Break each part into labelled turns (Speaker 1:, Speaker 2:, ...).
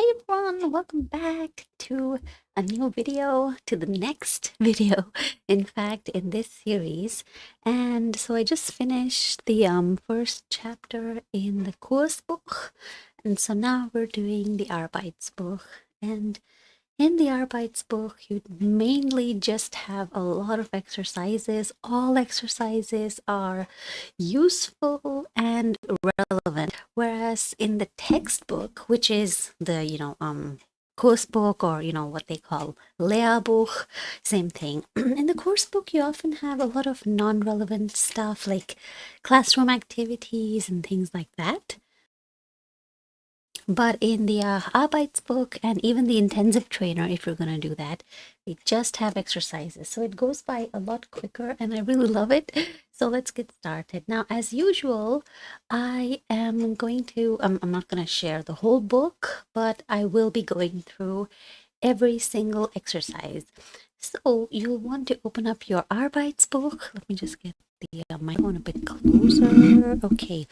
Speaker 1: Hey everyone, welcome back to a new video, to the next video, in fact, in this series. And so I just finished the first chapter in the Kursbuch, and so now we're doing the Arbeitsbuch. And in the Arbeitsbuch, you mainly just have a lot of exercises. All exercises are useful and relevant. Whereas in the textbook, which is the, course book, or, what they call Lehrbuch, same thing. In the course book, you often have a lot of non-relevant stuff like classroom activities and things like that. But in the Arbeitsbuch and even the Intensivtrainer, if you're going to do that, they just have exercises. So it goes by a lot quicker and I really love it. So let's get started. Now, as usual, I am going to, I'm not going to share the whole book, but I will be going through every single exercise. So you'll want to open up your Arbeitsbuch. Let me just get the microphone a bit closer. Okay,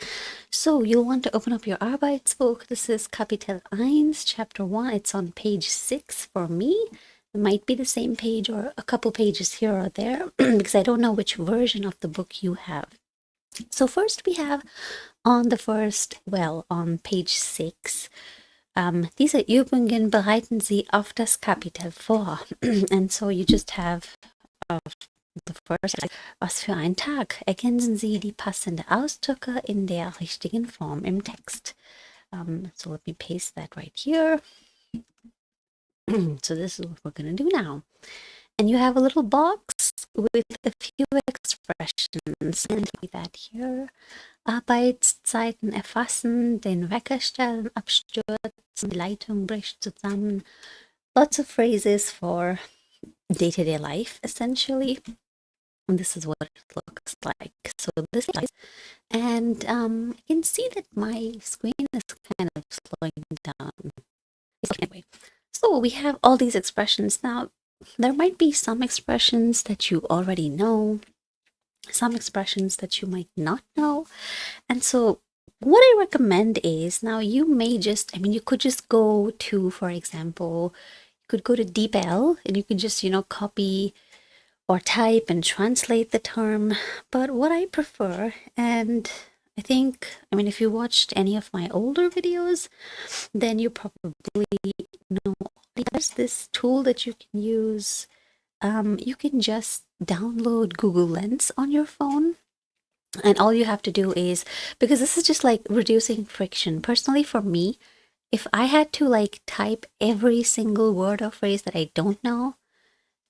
Speaker 1: so you'll want to open up your Arbeitsbuch. This is Kapitel 1, Chapter 1. It's on page 6 for me. It might be the same page or a couple pages here or there because I don't know which version of the book you have. So first we have on page 6, diese Übungen bereiten Sie auf das Kapitel vor. And so you just have the first, was für ein Tag. Ergänzen Sie die passenden Ausdrücke in der richtigen Form im Text. So let me paste that right here. So this is what we're going to do now. And you have a little box with a few expressions. And that here. Arbeitszeiten erfassen, den Wecker stellen, abstürzen, die Leitung bricht zusammen. Lots of phrases for day-to-day life, essentially. And this is what it looks like. So this is, and you can see that my screen is kind of slowing down. Anyway, so we have all these expressions. Now, there might be some expressions that you already know, some expressions that you might not know. And so what I recommend is, now you may just, you could just go to, for example, you could go to DeepL and you could just, copy or type and translate the term. But what I prefer, and I think, if you watched any of my older videos, then you probably know there's this tool that you can use. You can just download Google Lens on your phone. And all you have to do is, because this is just like reducing friction. Personally, for me, if I had to like type every single word or phrase that I don't know,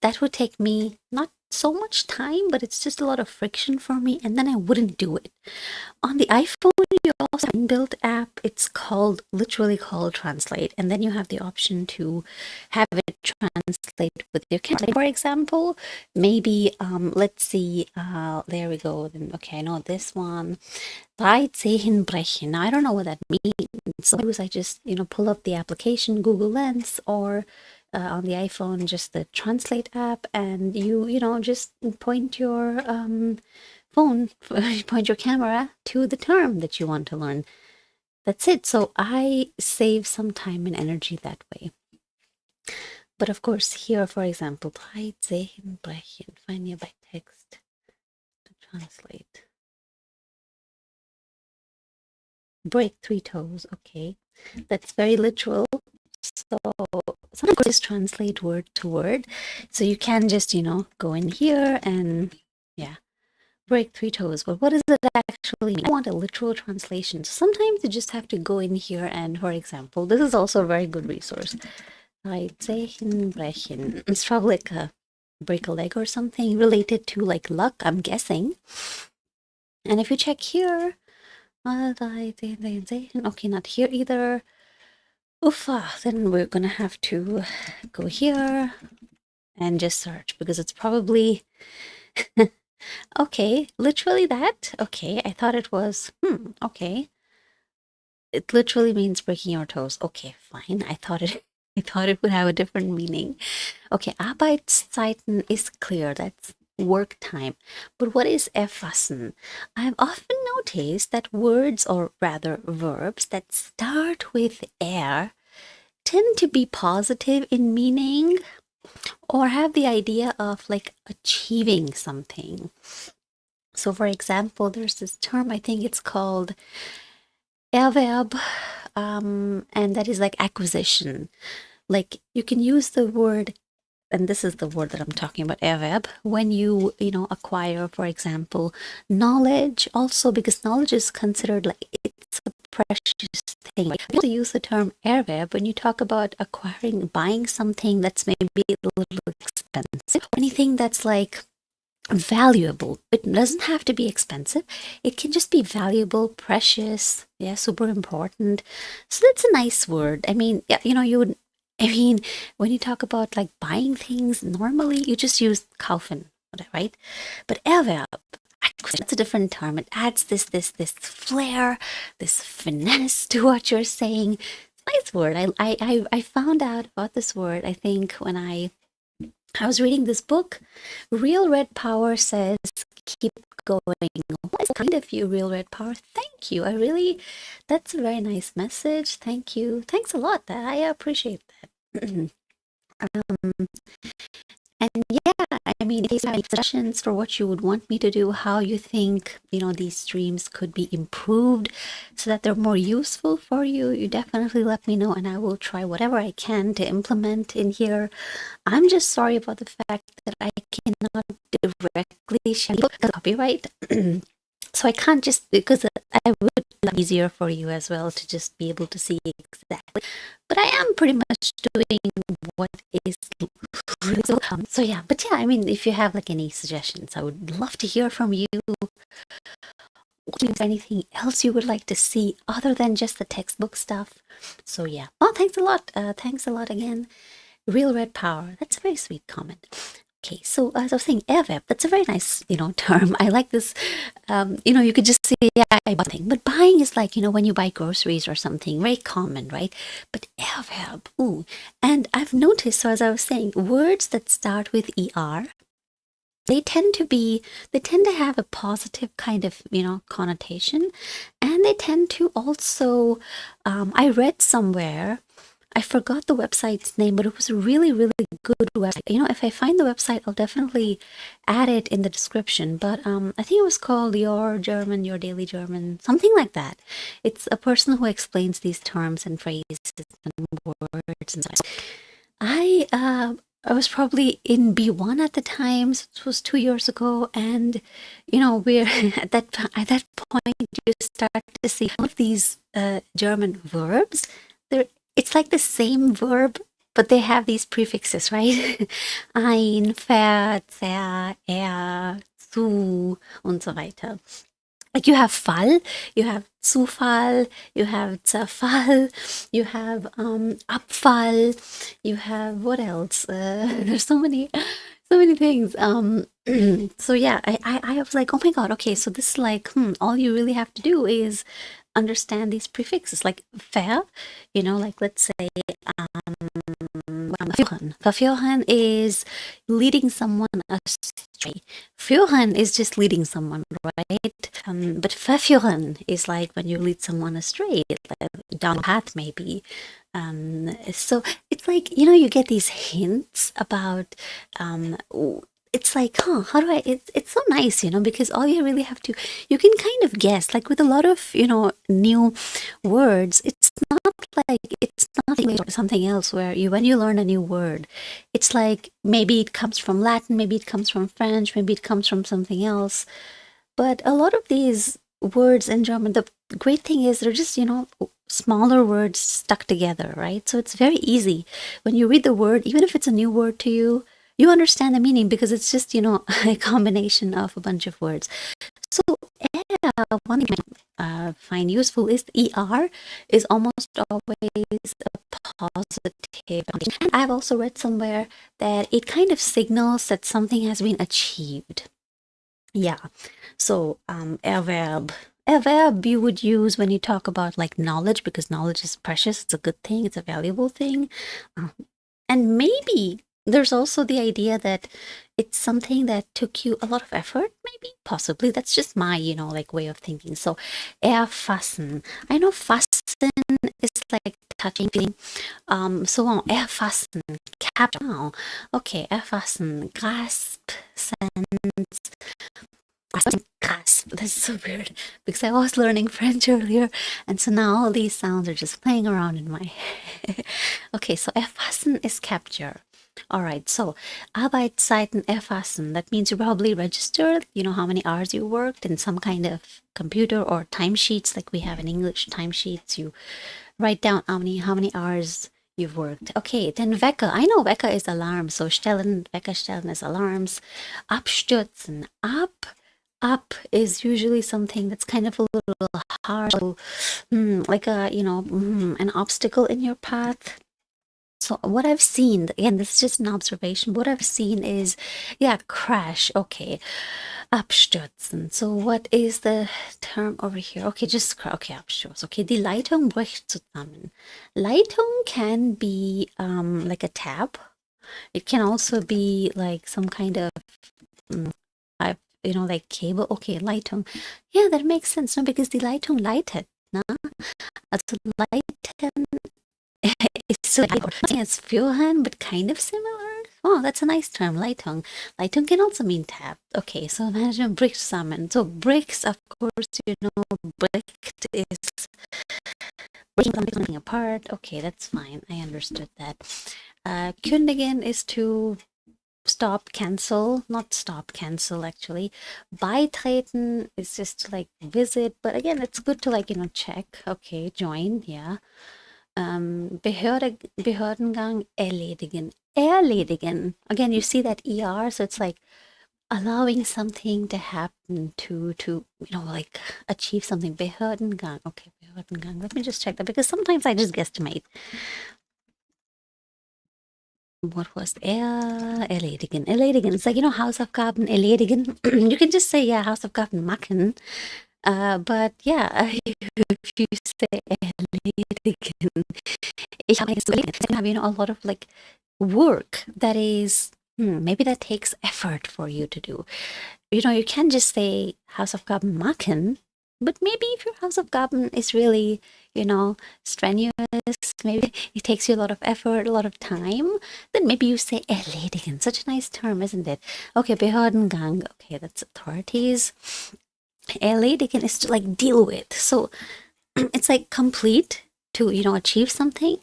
Speaker 1: that would take me not so much time, but it's just a lot of friction for me, and then I wouldn't do it. On the iPhone, you also have an inbuilt app. It's literally called Translate, and then you have the option to have it translate with your camera. For example, maybe let's see, there we go. Then okay, I know this one. 3 Zehen brechen. Now I don't know what that means. So I just pull up the application Google Lens, or on the iPhone, just the Translate app, and you just point your phone, point your camera to the term that you want to learn. That's it. So I save some time and energy that way. But of course, here, for example, 3 Zehen brechen. Find nearby text to translate. Break 3 toes. Okay, that's very literal. So sometimes just translate word to word. So you can just, go in here and, break 3 toes. But what does it actually mean? I want a literal translation. So sometimes you just have to go in here and, for example, this is also a very good resource. Brechen. It's probably like a break a leg or something related to like luck, I'm guessing. And if you check here, okay, not here either. Oofa, then we're gonna have to go here and just search, because it's probably okay, literally that. Okay, I thought it was okay. It literally means breaking your toes. Okay, fine. I thought it would have a different meaning. Okay, Arbeitszeiten is clear. That's work time. But what is erfassen? I've often noticed that words, or rather verbs, that start with er tend to be positive in meaning or have the idea of like achieving something. So, for example, there's this term, I think it's called Erwerb, and that is like acquisition. Like you can use the word, and this is the word that I'm talking about, Erwerb, when you acquire, for example, knowledge also, because knowledge is considered like it's a precious thing. Like, you also use the term Erwerb when you talk about acquiring, buying something that's maybe a little expensive, anything that's like valuable. It doesn't have to be expensive. It can just be valuable, precious, yeah, super important. So that's a nice word. I mean, yeah, when you talk about like buying things, normally you just use kaufen, right? But Erwerb, that's a different term. It adds this flair, this finesse to what you're saying. It's a nice word. I found out about this word, I think, when I was reading this book. Real Red Power says, keep going. What is kind of you, Real Red Power? Thank you. That's a very nice message. Thank you. Thanks a lot. I appreciate that. um, and yeah, I mean, if you have any suggestions for what you would want me to do, how you think, these streams could be improved so that they're more useful for you, you definitely let me know and I will try whatever I can to implement in here. I'm just sorry about the fact that I cannot directly share the copyright. So I can't just, because I would be easier for you as well to just be able to see exactly. But I am pretty much doing what is really so yeah, but yeah, I mean, if you have like any suggestions, I would love to hear from you. Anything else you would like to see other than just the textbook stuff? So yeah. Oh, thanks a lot. Thanks a lot again. Real Red Power. That's a very sweet comment. Okay, so as I was saying, Erwerb, that's a very nice, term. I like this. You could just say, yeah, I buy thing. But buying is like, when you buy groceries or something, very common, right? But Erwerb, ooh. And I've noticed, so as I was saying, words that start with ER, they tend to have a positive kind of, connotation. And they tend to also, I read somewhere, I forgot the website's name, but it was a really, really good website. If I find the website, I'll definitely add it in the description. But I think it was called Your German, Your Daily German, something like that. It's a person who explains these terms and phrases and words and so on. I was probably in B1 at the time, so it was 2 years ago, and we're at that point you start to see all of these German verbs. It's like the same verb, but they have these prefixes, right? Ein, ver, zer, zu und so weiter. Like you have Fall, you have Zufall, you have Zerfall, you have Abfall, you have what else? There's so many things. So yeah, I was like, oh my god, okay, so this is like, all you really have to do is understand these prefixes, like ver, like let's say verführen. Verführen is leading someone astray. Führen is just leading someone, right? But verführen is like when you lead someone astray, like down a path maybe. So it's like, you get these hints about it's like, how do I, it's so nice, because all you really have to, you can kind of guess, like with a lot of, new words, it's not something else where when you learn a new word, it's like, maybe it comes from Latin, maybe it comes from French, maybe it comes from something else. But a lot of these words in German, the great thing is they're just, smaller words stuck together, right? So it's very easy. When you read the word, even if it's a new word to you, you understand the meaning because it's just, a combination of a bunch of words. So, one thing I find useful is ER is almost always a positive. And I've also read somewhere that it kind of signals that something has been achieved. Yeah. So, Erwerb you would use when you talk about like knowledge, because knowledge is precious. It's a good thing. It's a valuable thing. And maybe there's also the idea that it's something that took you a lot of effort, maybe, possibly. That's just my, like way of thinking. So, erfassen. I know fassen is like touching, feeling. So erfassen, capture. Oh, okay, erfassen, grasp, sense, grasp. That's so weird because I was learning French earlier, and so now all these sounds are just playing around in my head. Okay, so erfassen is capture. All right, so Arbeitszeiten erfassen. That means you probably registered, you know, how many hours you worked in some kind of computer or timesheets, like we have in English timesheets. You write down how many hours you've worked. Okay, then Wecker. I know Wecker is alarm, so stellen, Wecker stellen is alarms. Abstürzen. Up is usually something that's kind of a little hard, like an obstacle in your path. So what I've seen, again, this is just an observation. What I've seen is, yeah, crash. Okay, abstürzen. So what is the term over here? Okay, okay, Absturz. Okay, die Leitung bricht zusammen. Leitung can be like a tap. It can also be like some kind of like cable. Okay, Leitung. Yeah, that makes sense. No, because die Leitung leitet. Na? Also leiten is so it's führen, but kind of similar. Oh, that's a nice term, Leitung. Leitung can also mean tap. Okay, so imagine bricht zusammen. So bricks, of course, bricht is breaking something apart. Okay, that's fine. I understood that. Kündigen is to stop, cancel, not stop, cancel actually. Beitreten is just to like visit, but again, it's good to check. Okay, join, yeah. Behördengang erledigen. Erledigen. Again, you see that ER, so it's like allowing something to happen to like achieve something. Behördengang. Okay, Behördengang. Let me just check that because sometimes I just guesstimate. What was erledigen? Erledigen. It's like, Hausaufgaben erledigen. You can just say, yeah, Hausaufgaben machen. But yeah, if you say erledigen, ich habe es erledigen. A lot of like work that is, maybe that takes effort for you to do. You can just say Hausaufgaben machen, but maybe if your Hausaufgaben is really, strenuous, maybe it takes you a lot of effort, a lot of time, then maybe you say erledigen. Such a nice term, isn't it? Okay, Behördengang. Okay, that's authorities. Erledigen is to like deal with. So it's like complete to, achieve something.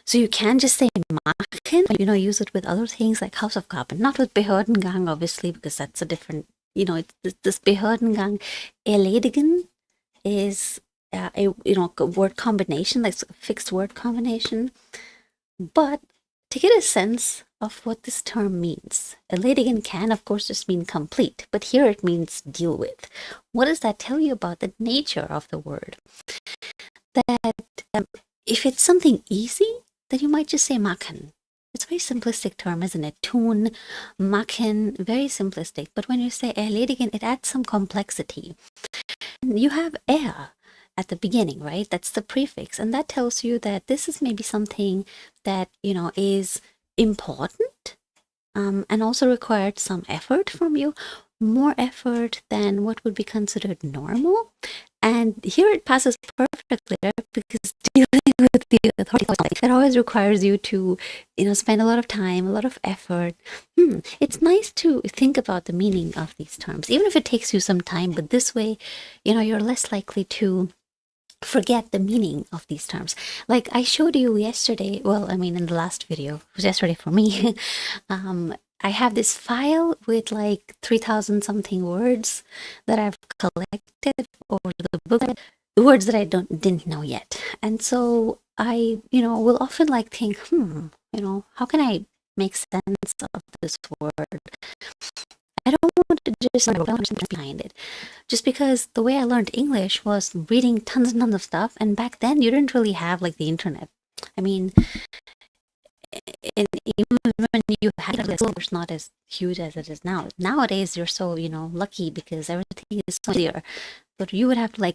Speaker 1: So you can just say machen, use it with other things like Hausaufgaben, not with Behördengang, obviously, because that's a different, this Behördengang. Erledigen is a word combination, like a fixed word combination. But to get a sense of what this term means, erledigen can, of course, just mean complete, but here it means deal with. What does that tell you about the nature of the word? That if it's something easy, then you might just say machen. It's a very simplistic term, isn't it? Tun, machen, very simplistic. But when you say erledigen, it adds some complexity. You have at the beginning, right? That's the prefix. And that tells you that this is maybe something that, is important and also required some effort from you, more effort than what would be considered normal. And here it passes perfectly, right? Because dealing with the authority that always requires you to, spend a lot of time, a lot of effort. It's nice to think about the meaning of these terms, even if it takes you some time. But this way, you're less likely to forget the meaning of these terms. Like I showed you yesterday, in the last video, it was yesterday for me, I have this file with like 3,000 something words that I've collected over the book, the words that I didn't know yet. And so I, will often think, how can I make sense of this word? I don't want to just understand behind it. Just because the way I learned English was reading tons and tons of stuff, and back then you didn't really have like the internet. I mean, even when you had it, it's not as huge as it is now. Nowadays, you're so, lucky because everything is so clear. But you would have to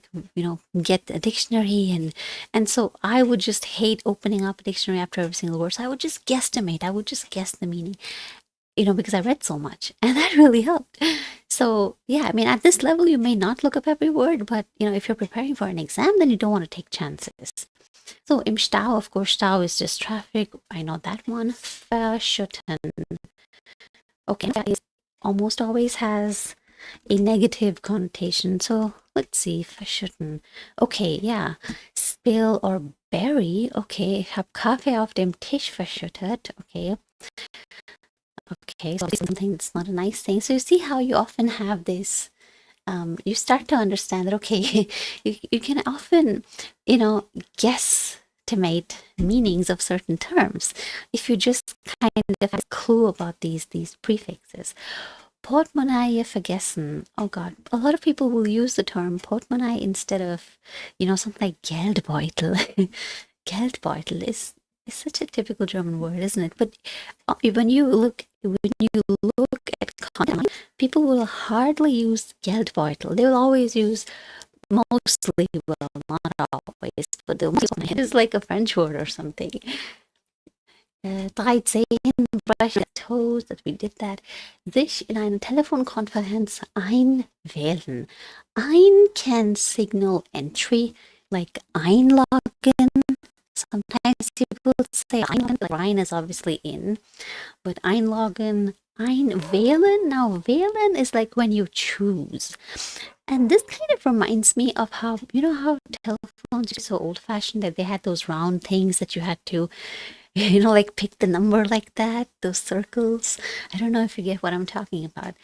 Speaker 1: get a dictionary and so I would just hate opening up a dictionary after every single word. So I would just guesstimate. I would just guess the meaning, because I read so much and that really helped. So yeah, at this level, you may not look up every word, but if you're preparing for an exam, then you don't want to take chances. So im Stau, of course, Stau is just traffic. I know that one. Verschütten. Okay, that is almost always has a negative connotation. So let's see, verschütten. Okay, yeah. Spill or bury. Okay, ich habe Kaffee auf dem Tisch verschüttet. Okay. Okay, so something that's not a nice thing. So you see how you often have this, you start to understand that, okay, you can often, guesstimate meanings of certain terms if you just kind of have a clue about these prefixes. Portemonnaie vergessen. Oh God, a lot of people will use the term Portemonnaie instead of, something like Geldbeutel. Geldbeutel is such a typical German word, isn't it? But when you look at content, people will hardly use Geldbeutel. They will always use mostly, well, not always, but they'll it is like a French word or something. 13 brush the toes, that we did that. Sich in einer Telefonkonferenz einwählen. Ein can signal entry, like einloggen. Sometimes people say einloggen, like rein is obviously in, but einloggen, einwählen. Now, wählen is like when you choose. And this kind of reminds me of how, how telephones are so old-fashioned that they had those round things that you had to, like pick the number like that, those circles. I don't know if you get what I'm talking about.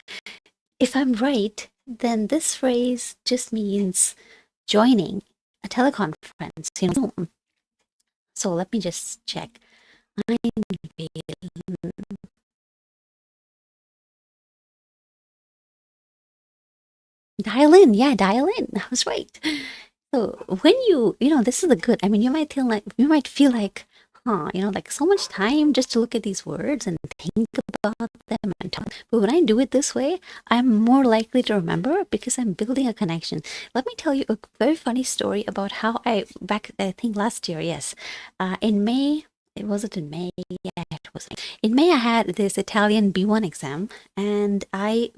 Speaker 1: If I'm right, then this phrase just means joining a teleconference, Zoom. So let me just check. Dial in. Yeah, dial in. I was right. So when this is a good, I mean, you might feel like, like so much time just to look at these words and think about them and talk. But when I do it this way, I'm more likely to remember because I'm building a connection. Let me tell you a very funny story about how I think last year, yes, in May. Was it in May? Yeah, it was. In May, I had this Italian B1 exam, and I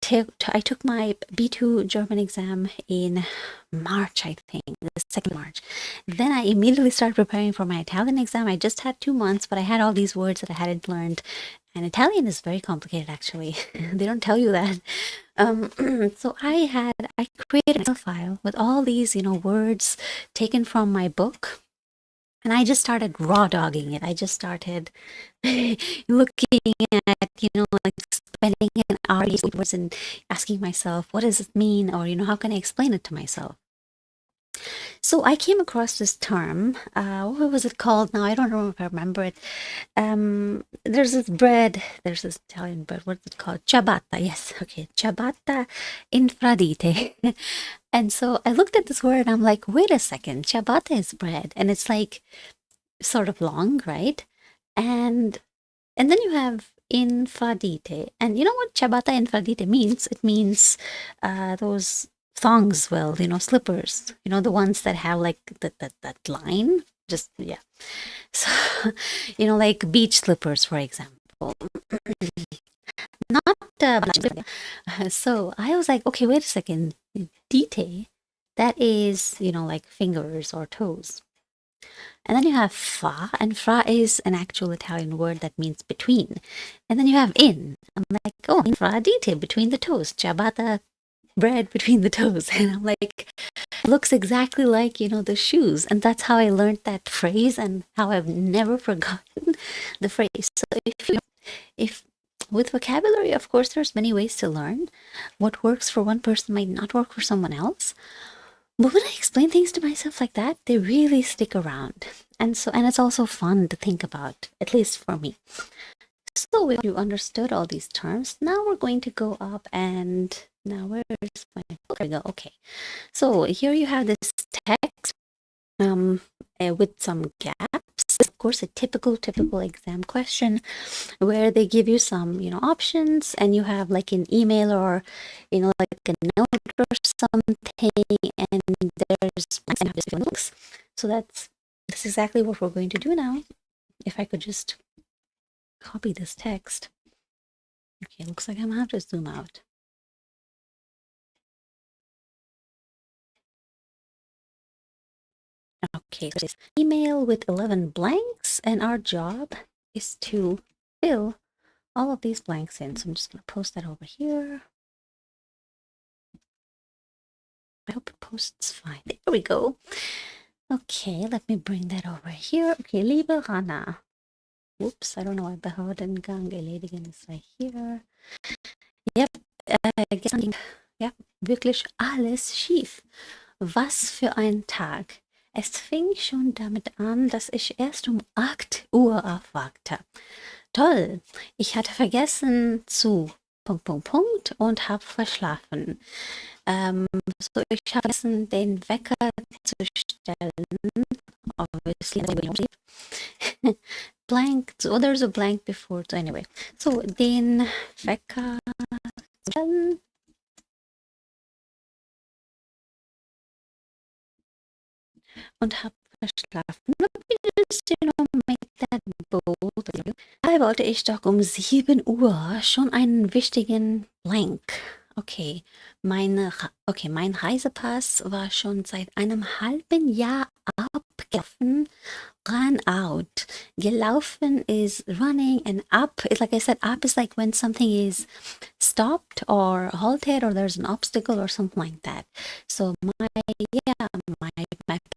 Speaker 1: took my B2 German exam in March, I think, the 2nd March. Then I immediately started preparing for my Italian exam. I just had 2 months, but I had all these words that I hadn't learned. And Italian is very complicated, actually. They don't tell you that. So I created an Excel file with all these, words taken from my book. And I just started raw dogging it. I just started looking at, like spending an hour using words and asking myself, what does it mean? Or, how can I explain it to myself? So I came across this term. What was it called now? I don't know if I remember it. There's this Italian bread. What's it called? Ciabatta. Yes. Okay. Ciabatta infradite. And so I looked at this word and I'm like, wait a second. Ciabatta is bread. And it's like sort of long, right? And then you have infradite. And you know what ciabatta infradite means? It means those thongs, well, slippers, the ones that have like that line. Just, yeah. So, like beach slippers, for example. Not, so I was like, okay, wait a second. Dite, that is, like fingers or toes. And then you have fra, and fra is an actual Italian word that means between. And then you have in. I'm like, oh, infradite, between the toes. Ciabatta, bread between the toes. And I'm like, looks exactly like, the shoes. And that's how I learned that phrase and how I've never forgotten the phrase. So if with vocabulary, of course, there's many ways to learn. What works for one person might not work for someone else. But when I explain things to myself like that, they really stick around. And it's also fun to think about, at least for me. So if you understood all these terms, now we're going to go up and now where's my book? There we go. Okay. So here you have this text with some gaps. Of course, a typical exam question where they give you some, options and you have like an email or, like a note or something, and there's links. So that's exactly what we're going to do now. If I could just copy this text. Okay, looks like I'm gonna have to zoom out. Okay, so this email with 11 blanks, and our job is to fill all of these blanks in. So I'm just going to post that over here. I hope it posts fine. There we go. Okay, let me bring that over here. Okay, liebe Rana. Oops, I don't know why Behördengang erledigen ist right here. Ja, gestern ging ja wirklich alles schief. Was für ein Tag. Es fing schon damit an, dass ich erst um 8 Uhr aufwachte. Toll, ich hatte vergessen zu und habe verschlafen. So ich habe vergessen, den Wecker zu stellen. Obviously, blank, so there's a blank before, so anyway. So, den Wecker zu stellen. Und habe verschlafen. Dabei wollte ich doch um 7 Uhr schon einen wichtigen Blank. Okay, mein Reisepass war schon seit einem halben Jahr abgelaufen. Run out. Gelaufen is running, and up is, like I said, up is like when something is stopped or halted or there's an obstacle or something like that. So my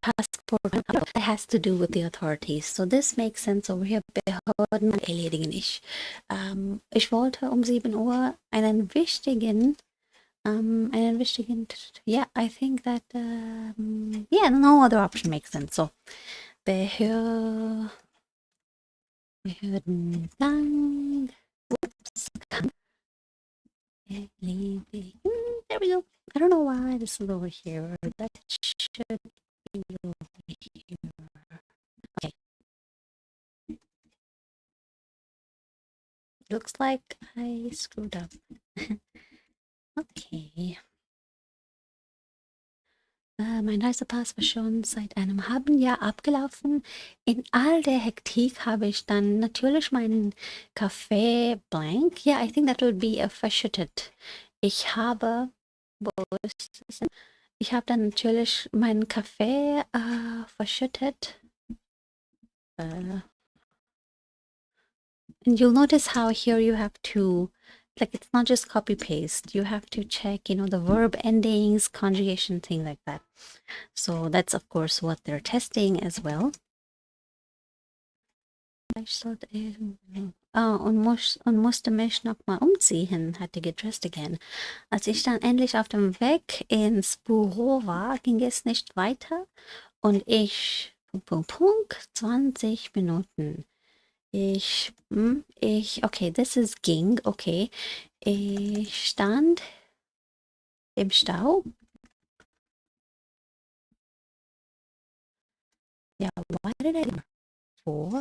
Speaker 1: passport that has to do with the authorities. So this makes sense over here. Behörden erledigen ich. Ich wollte um 7 Uhr yeah, I think that, yeah, no other option makes sense. So, Behördengang. Oops. There we go. I don't know why this is over here. That should be over here. Okay. Looks like I screwed up. Okay. Mein Reisepass war schon seit einem halben Jahr abgelaufen. In all der Hektik habe ich dann natürlich meinen Kaffee blank. Yeah, I think that would be a verschüttet. Wo ist es denn? Ich habe dann natürlich meinen Kaffee verschüttet. And you'll notice how here you have to, like, it's not just copy paste. You have to check, you know, the verb endings, conjugation, things like that. So that's, of course, what they're testing as well. Und musste mich nochmal umziehen, hatte gedressed again. Als ich dann endlich auf dem Weg ins Büro war, ging es nicht weiter und ich, 20 Minuten. Okay, this is ging, okay. Ich stand im Stau. Ja, why did I for?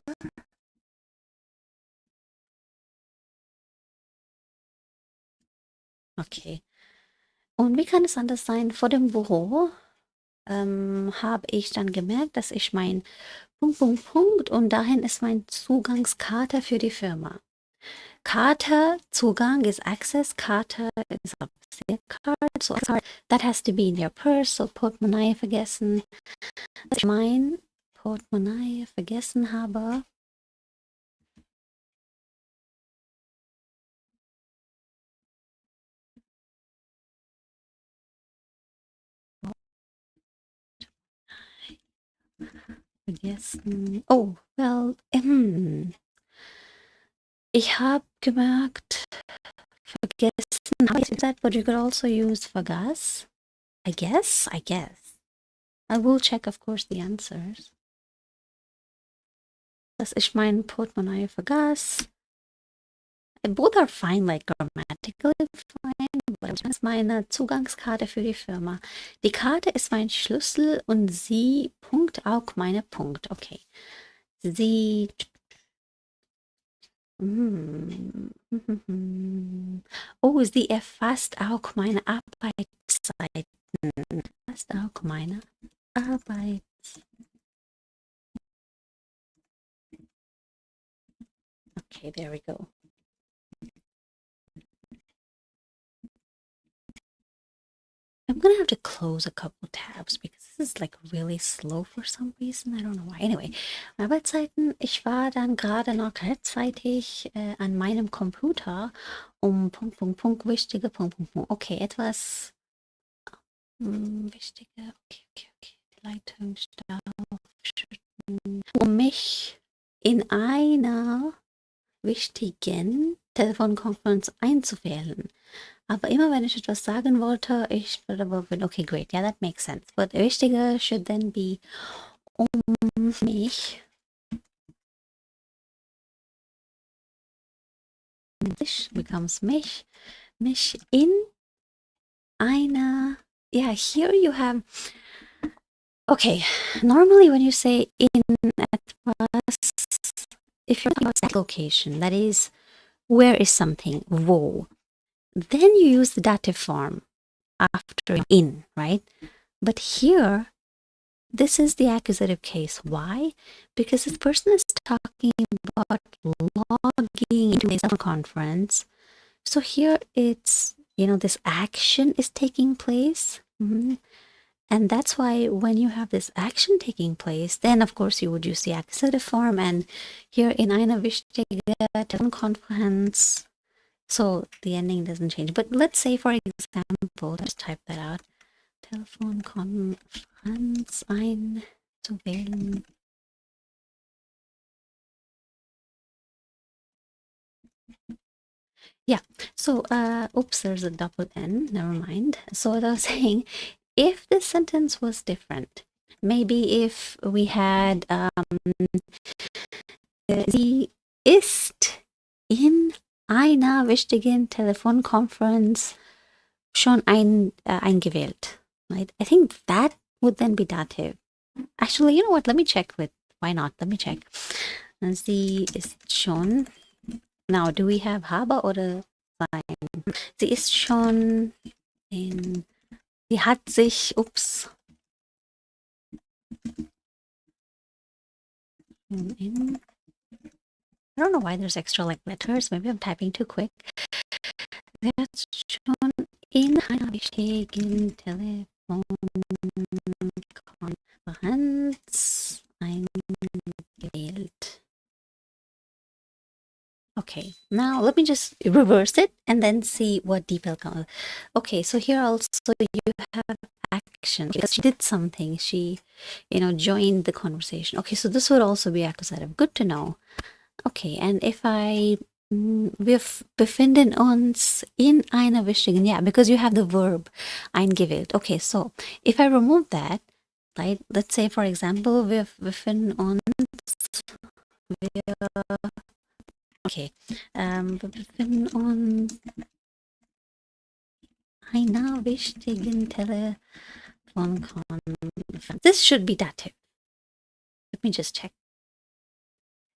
Speaker 1: Okay. Und wie kann es anders sein? Vor dem Büro habe ich dann gemerkt, dass ich mein und dahin ist mein Zugangskarte für die Firma. Karte, Zugang is access, Karte is obviously a card, so that has to be in your purse, so Portemonnaie vergessen. Dass ich mein Portemonnaie vergessen habe. Vergessen. Oh, well, ich habe gemerkt, vergessen, that, but you could also use vergaß. I guess. I will check, of course, the answers. Dass ich mein Portemonnaie vergaß. Both are fine, like grammatically fine, but das ist meine Zugangskarte für die Firma. Die Karte ist mein Schlüssel und sie Punkt auch meine Punkt. Okay. Sie. Oh, sie erfasst auch meine Arbeitszeiten. Erfasst auch meine Arbeit. Okay, there we go. I'm gonna have to close a couple tabs because this is like really slow for some reason. I don't know why. Anyway, Arbeitszeiten. Ich war dann gerade noch rechtzeitig an meinem Computer, wichtige Okay, etwas wichtige. Okay. Die Leitung um mich in einer wichtigen Telefonkonferenz einzuwählen. Aber immer wenn ich etwas sagen wollte, ich würde, okay, great, yeah, that makes sense. But wichtiger should then be um mich. This becomes mich in einer, yeah, here you have, okay, normally when you say in etwas, if you're talking about that location, that is, where is something, wo, then you use the dative form after in, right? But here, this is the accusative case. Why? Because this person is talking about logging into a conference. So here it's, this action is taking place. And that's why when you have this action taking place, then of course you would use the accusative form. And here in einer wichtige Telefonkonferenz, so the ending doesn't change. But let's say, for example, let's type that out. Telefonkonferenz einzuwählen. Yeah, so, oops, there's a double N, never mind. So what I was saying, if this sentence was different, maybe if we had, sie ist in einer wichtigen Telefonkonferenz schon eingewählt, right? I think that would then be dative. Actually, you know what? Let me check why not? Let me check. Sie ist schon. Now, do we have habe oder sein? Sie ist schon sie hat sich, oops. I don't know why there's extra like letters. Maybe I'm typing too quick. Sie hat schon in einer wichtigen Telefonkonferenz eingewählt. Okay, now let me just reverse it and then see what detail comes. Okay, so here also you have action because she did something. She, joined the conversation. Okay, so this would also be accusative. Good to know. Okay, and if wir befinden uns in einer wichtigen, yeah, because you have the verb eingewählt. Okay, so if I remove that, right, let's say for example, wir befinden uns, okay, wir befinden uns einer wichtigen Telefonkonferenz. This should be dative. Let me just check.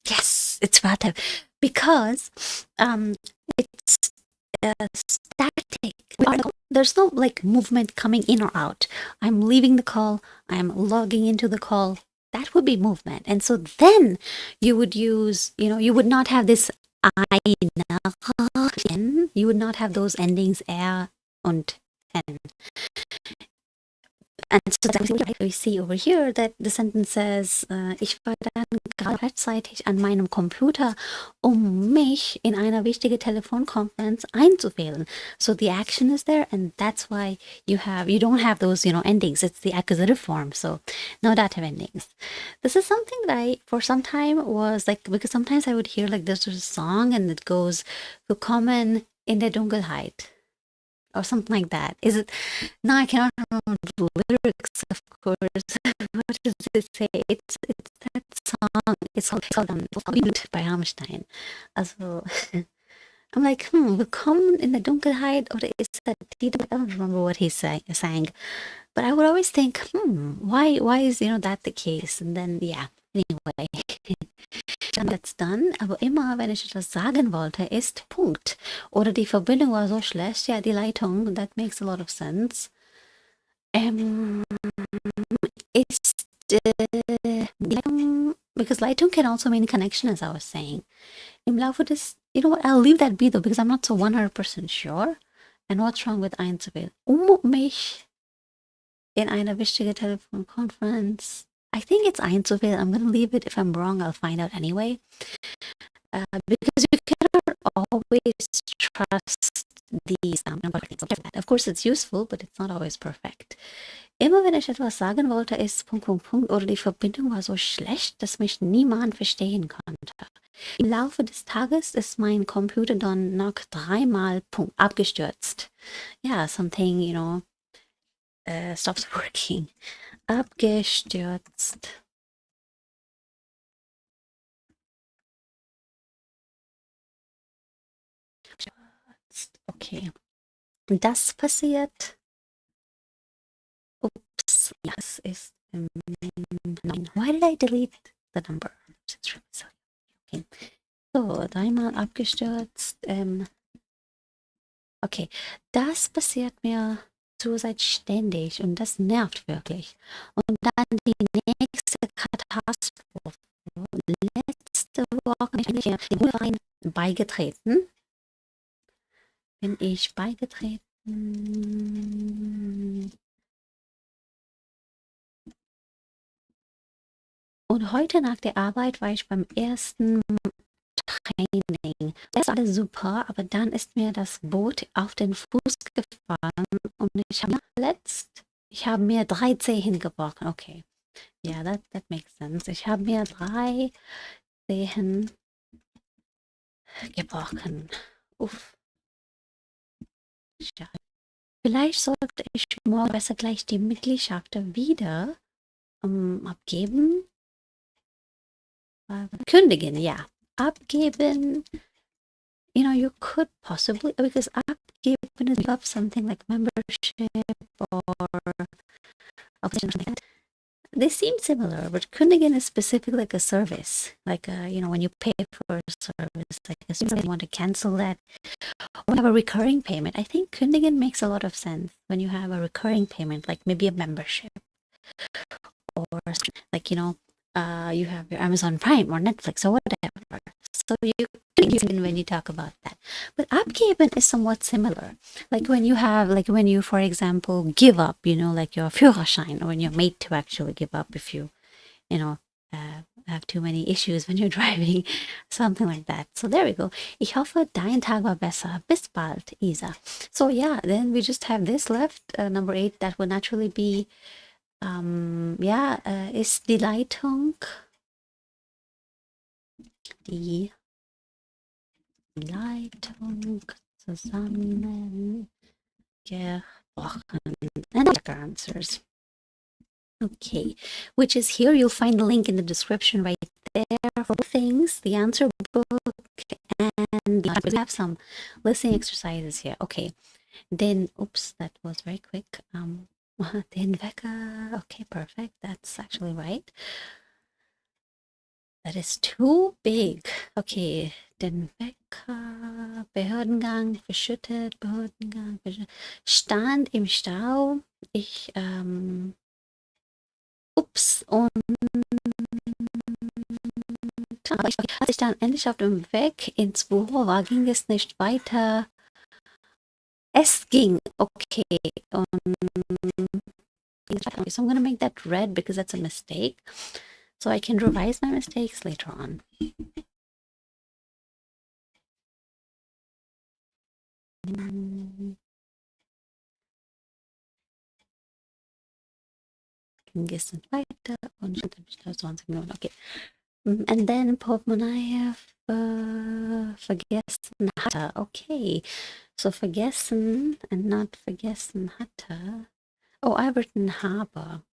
Speaker 1: Yes, it's dative because it's static. There's no like movement coming in or out. I'm leaving the call. I'm logging into the call. That would be movement. And so then you would use, you would not have this einer, you would not have those endings er und n. And so we see over here that the sentence says, ich war dann gerade rechtzeitig an meinem Computer, mich in einer wichtigen Telefonkonferenz einzuwählen. So the action is there, and that's why you don't have those, endings. It's the accusative form, so no dative endings. This is something that I, for some time, was like, because sometimes I would hear like there's a song and it goes, willkommen in der Dunkelheit. Or something like that. Is it? No, I cannot remember the lyrics, of course. What does it say? It's that song. It's called by Rammstein. Also, I'm like, willkommen in der Dunkelheit, or is that? I don't remember what he sang, but I would always think, why is that the case? And then yeah, anyway. That's done, aber immer, wenn ich etwas sagen wollte, ist Punkt. Oder die Verbindung war so schlecht, ja, die Leitung, that makes a lot of sense. Ist because Leitung can also mean connection, as I was saying. Im Laufe des, you know what, I'll leave that be though, because I'm not so 100% sure. And what's wrong with einzuwählen? Mich in einer wichtigen Telefonkonferenz. I think it's einzuwählen. I'm going to leave it. If I'm wrong, I'll find out anyway. Because you cannot always trust these. Of course, it's useful, but it's not always perfect. Immer wenn ich etwas sagen wollte, ist Punkt, Punkt, Punkt oder die Verbindung war so schlecht, dass mich niemand verstehen konnte. Im Laufe des Tages ist mein Computer dann noch 3-mal abgestürzt. Yeah, something, stops working. Abgestürzt. Okay. Das passiert. Oops. Yes, ist 9. Why did I delete the number? Okay. So, 3-mal abgestürzt. Okay, das passiert mir zurzeit ständig und das nervt wirklich. Und dann die nächste Katastrophe. Letzte Woche bin ich dem Verein beigetreten. Und heute nach der Arbeit war ich beim ersten Training. Das war alles super, aber dann ist mir das Boot auf den Fuß gefallen und ich habe verletzt. Ich habe mir 3 Zehen gebrochen. Okay. Ja, yeah, that makes sense. Ich habe mir 3 Zehen gebrochen. Uff. Ja. Vielleicht sollte ich morgen besser gleich die Mitgliedschaft wieder abgeben. Kündigen, ja. Abgeben. You could possibly, because abgeben is up something like membership or something like that. They seem similar, but kündigen is specifically like a service. Like, when you pay for a service, like as soon as you want to cancel that, or have a recurring payment. I think kündigen makes a lot of sense when you have a recurring payment, like maybe a membership or like, you have your Amazon Prime or Netflix or whatever. So you kündigen when you talk about that. But abgeben is somewhat similar. Like when you, for example, give up, like your Führerschein, or when you're made to actually give up if you, have too many issues when you're driving, something like that. So there we go. Ich hoffe, dein Tag war besser. Bis bald, Isa. So yeah, then we just have this left, number 8, that will naturally be, ist die Leitung, zusammengebrochen. And answers. Okay, which is here. You'll find the link in the description right there for things, the answer book, and we have some listening exercises here. Okay, then, oops, that was very quick. Den Wecker, okay, perfect. That's actually right. That is too big. Okay, den Wecker, Behördengang, verschüttet, stand im Stau. Ups, und als ich dann endlich auf dem Weg ins Büro war, ging es nicht weiter. Es ging, okay. So I'm going to make that red because that's a mistake. So I can revise my mistakes later on. Ging es nicht weiter und ich habe 20 Minuten, okay. And then Portemonnaie vergessen hatte. Okay, so vergessen and not vergessen hatte. Oh, I've written habe.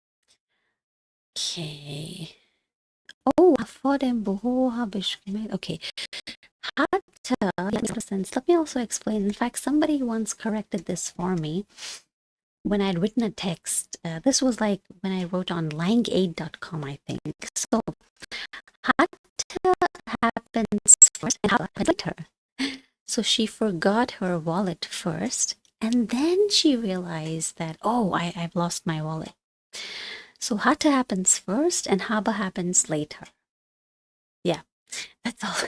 Speaker 1: Okay. Oh, vor dem Büro habe ich gemeldet. Okay. Hatte, let me also explain. In fact, somebody once corrected this for me when I had written a text. This was like when I wrote on langaid.com, I think. So, hatte happens first and happens later. So she forgot her wallet first, and then she realized that, oh, I've lost my wallet. So hatte happens first and habe happens later. Yeah, That's all.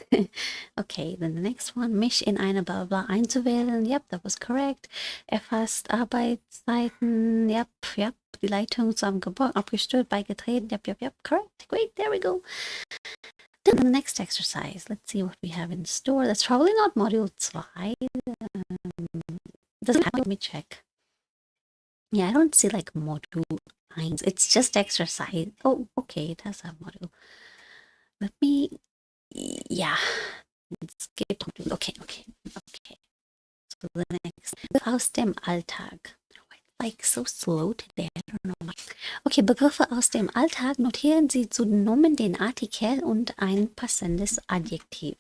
Speaker 1: Okay, then the next one, mich in eine bla bla einzuwählen. Yep, that was correct. Erfasst Arbeitszeiten. Yep, yep. Die Leitung zum Gebäude abgestört, beigetreten. Yep, yep, yep. Correct. Great. There we go. Then the next exercise. Let's see what we have in store. That's probably not module 2. Doesn't have, let me check. Yeah, I don't see like module 1. It's just exercise. Oh, okay. It has a module. Let me, yeah. Let's get okay. So the next, aus dem Alltag. Like so slow today, I don't know. Okay, Begriffe aus dem Alltag. Notieren Sie zu den Nomen den Artikel und ein passendes Adjektiv.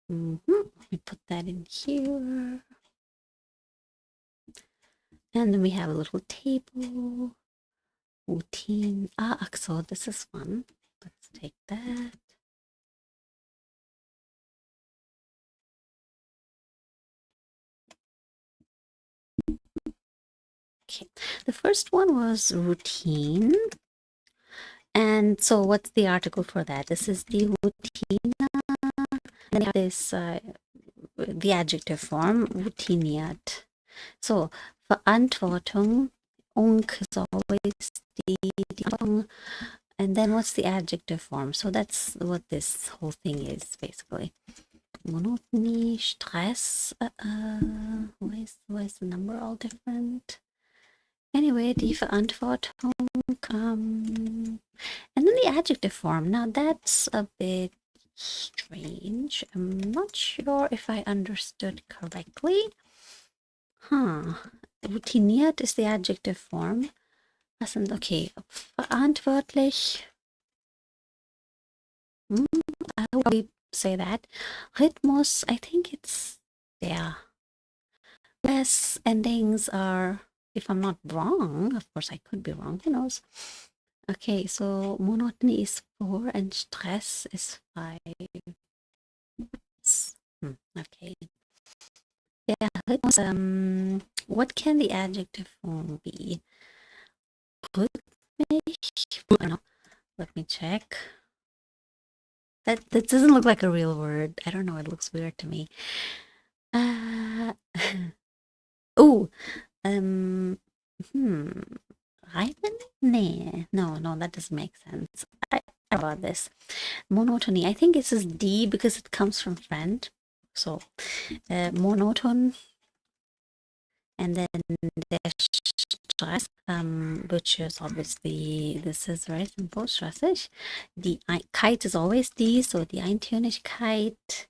Speaker 1: Let me put that in here. And then we have a little table. Routine. So this is one. Let's take that. Okay, the first one was routine. And so what's the article for that? This is the routine. And we have this, the adjective form, routiniert. So, Verantwortung, is always the, and then what's the adjective form? So that's what this whole thing is, basically. Monotony, Stress, why is the number all different? Anyway, die Verantwortung, and then the adjective form. Now that's a bit strange. I'm not sure if I understood correctly. Routiniert is the adjective form. Okay, verantwortlich. I would say that. Rhythmus, I think it's there. Less endings are, if I'm not wrong, of course I could be wrong, who knows. Okay, so monotony is 4 and Stress is 5. Okay. Yeah, what can the adjective form be? Rhythmisch? I don't know. Let me check. That doesn't look like a real word. I don't know. It looks weird to me. Oh, Reiben? No, that doesn't make sense. I about this. Monotony. I think it says D because it comes from friend. So, monoton. And then der Stress, which is obviously, this is very simple, stressig. Die Kite is always die, so die Eintönigkeit,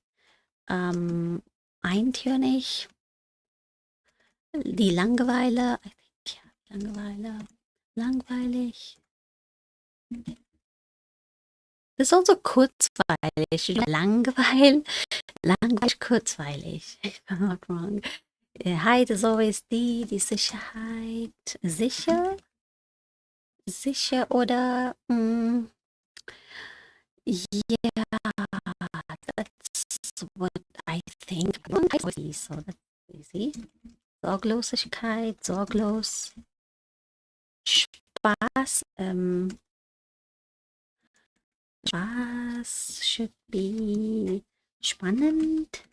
Speaker 1: eintönig. Die Langeweile, I think, yeah, Langeweile, langweilig. Das ist also kurzweilig, langweilig, kurzweilig, if I'm not wrong. Heit is always die Sicherheit, sicher oder, yeah, that's what I think. So that's easy. Sorglosigkeit, sorglos. Spaß, Spaß should be spannend.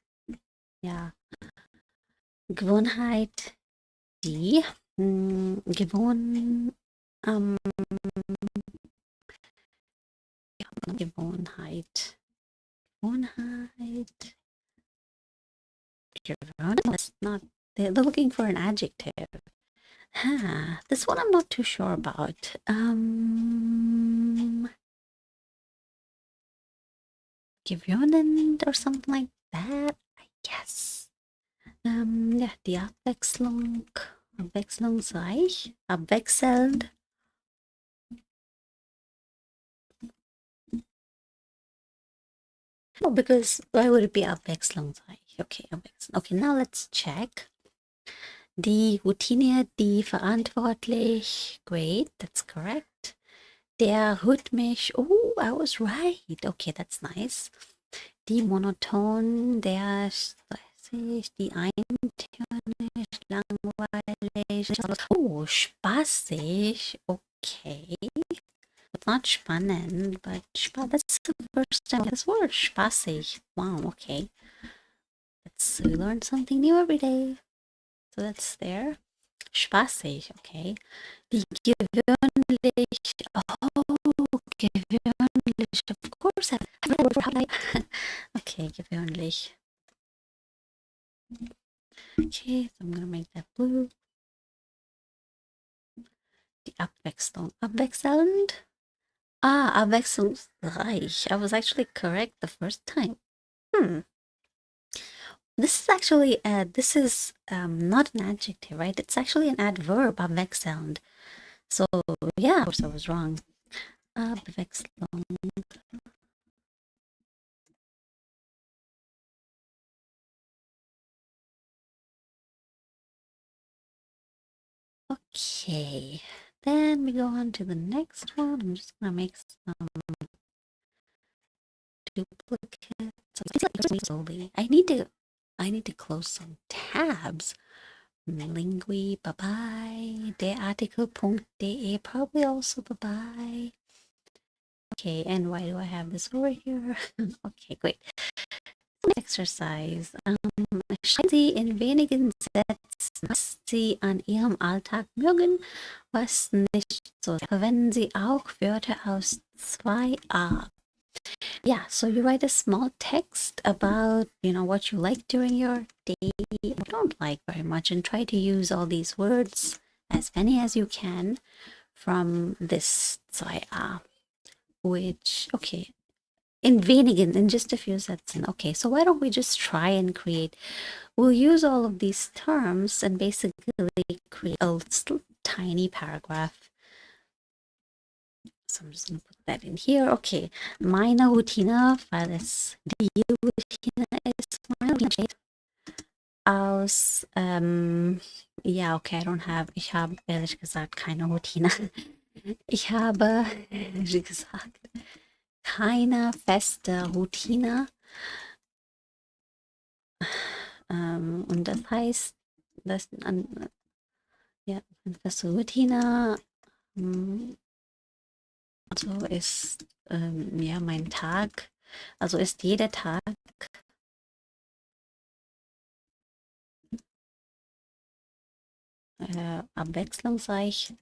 Speaker 1: Ja. Gewohnheit, die. Gewohnheit. That's not. They're looking for an adjective. This one I'm not too sure about. Gewöhnend or something like that, I guess. Ja, die Abwechslung, abwechslungsreich, abwechselnd. Oh, because why would it be abwechslungsreich? Okay, okay, now let's check. Die Routine, die verantwortlich. Great, that's correct. Der rhythmisch. Oh, I was right. Okay, that's nice. Die monoton, der stressig, die eintönig, langweilig. Oh, spaßig. Okay. it's not spannend, but that's the first time this word spaßig. Wow, okay. We learn something new every day. So that's there. Spaßig, okay. Wie gewöhnlich. Oh, gewöhnlich. Of course, okay, gewöhnlich. Okay, so I'm gonna make that blue. Die Abwechslung. Abwechselnd? Ah, abwechslungsreich. I was actually correct the first time. This is actually this is not an adjective, right? It's actually an adverb, abwechselnd. So yeah, of course I was wrong. Abwechslung. Okay, then we go on to the next one. I'm just gonna make some duplicates. Slowly. I need to close some tabs. Lingui, bye bye. Der Artikel.de, probably also bye bye. Okay, and why do I have this over here? Okay, great. Exercise. Schreiben Sie in wenigen Sätzen, was Sie an Ihrem Alltag mögen, was nicht so. Verwenden Sie auch Wörter aus 2a. Yeah, so you write a small text about, what you like during your day, or don't like very much, and try to use all these words, as many as you can, from this 2a, which, okay, in wenigen, in just a few sentences. Okay, so why don't we just try and we'll use all of these terms and basically create a little tiny paragraph. So I'm just going to put that in here. Okay, meine Routine, weil es die Routine ist, meine Routine besteht aus, ja, okay, ich habe ehrlich gesagt keine Routine. Ich habe, wie gesagt, keine feste Routine. Und das heißt, dass ja, eine feste Routine so ist ja mein Tag, also ist jeder Tag abwechslungsreich,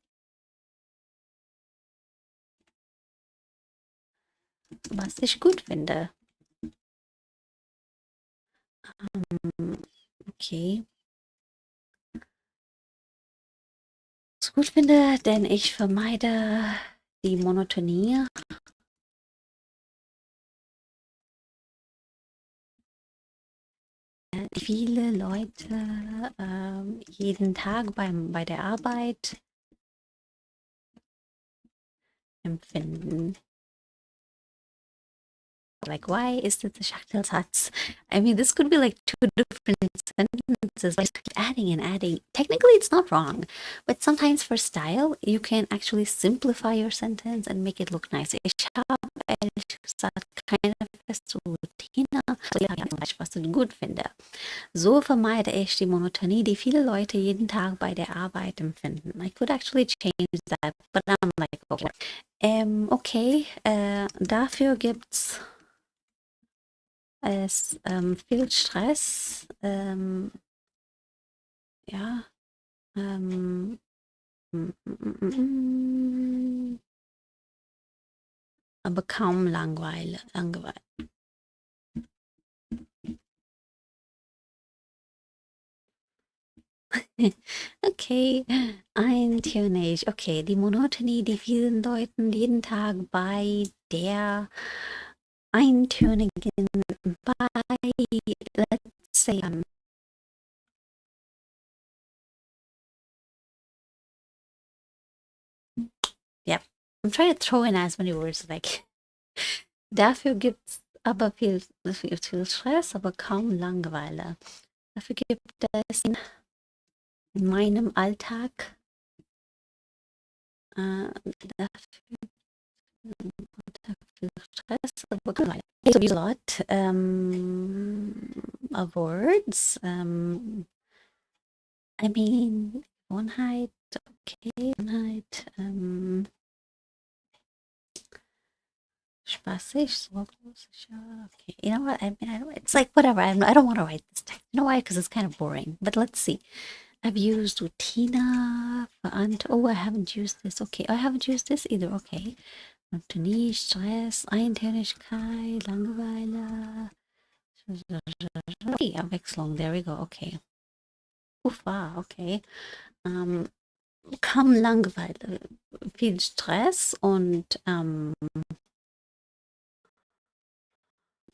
Speaker 1: was ich gut finde. Okay. Was ich gut finde, denn ich vermeide die Monotonie. Viele Leute jeden Tag bei der Arbeit empfinden. Like, why is this a Schachtelsatz? I mean, this could be like two different sentences, like adding and adding. Technically, it's not wrong, but sometimes for style, you can actually simplify your sentence and make it look nice. Ich habe ehrlich gesagt keine feste Routine, was ich gut finde. So vermeide ich die Monotonie, die viele Leute jeden Tag bei der Arbeit empfinden. I could actually change that, but I'm like, okay. Okay, dafür gibt's viel Stress, ja, aber kaum Langeweile. Okay, eintönig. Okay, die Monotonie, die vielen Leuten jeden Tag bei der eintönigen, let's say, yeah, I'm trying to throw in as many words like. Dafür gibt's aber viel Stress, aber kaum Langeweile. Dafür gibt es in meinem Alltag dafür viel Stress, aber kaum Langeweile. I use a lot of words. I mean, Gewohnheit, okay, Gewohnheit. spaßig, sorglos, sicher. Okay, you know what? I mean, I don't, it's like whatever. I don't want to write this text. You know why? Because it's kind of boring. But let's see. I've used Routine, oh, I haven't used this. Okay, I haven't used this either. Okay. Monotonie, Stress, Eintönigkeit, Langeweile. Okay, Abwechslung. There we go. Okay. Ufa, okay. Kaum Langeweile, viel Stress und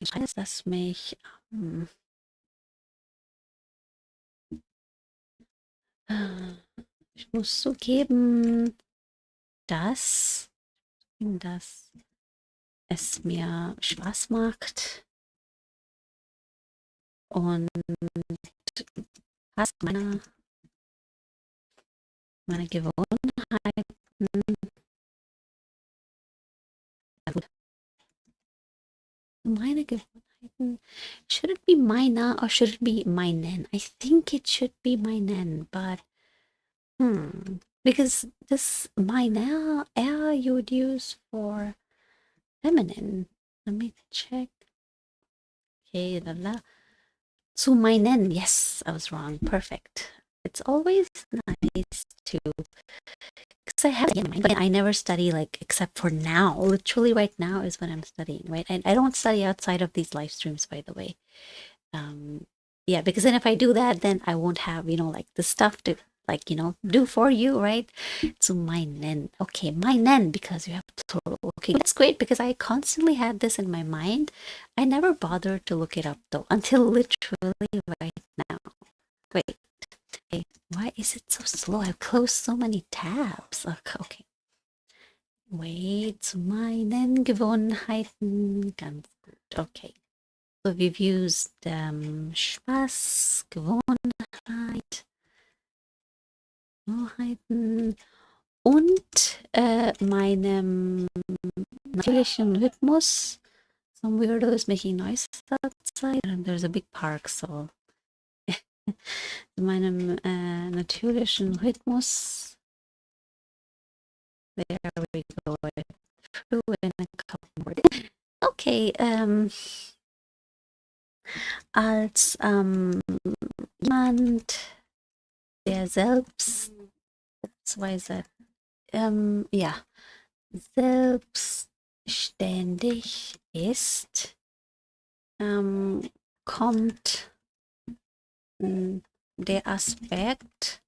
Speaker 1: Stress, das mich ich muss zugeben, dass es mir Spaß macht und passt meine Gewohnheiten. Gut, meine Gewohnheiten. Should it be meine or should it be meinen? I think it should be meinen, but because this meine er you would use for feminine. Let me check. Okay, zu meinen. Yes, I was wrong. Perfect. It's always nice to, because I have it in mind, but I never study like except for now. Literally, right now is when I'm studying. Right, and I don't study outside of these live streams, by the way. Yeah, because then if I do that, then I won't have like the stuff to like do for you, right? So meinen. Okay, meinen, because you have plural. Okay, that's great because I constantly had this in my mind. I never bothered to look it up though until literally right now. Wait, okay. Why is it so slow? I've closed so many tabs. Okay. Wait, zu meinen Gewohnheiten. Ganz gut. Okay. So we've used Spaß, Gewohnheit, Gewohnheiten und meinem natürlichen Rhythmus. Some weirdo is making noise outside and there's a big park, so meinem natürlichen Rhythmus. There we go. Through in a couple more. Okay, als jemand, der selbstweise, ja, selbstständig ist, kommt der Aspekt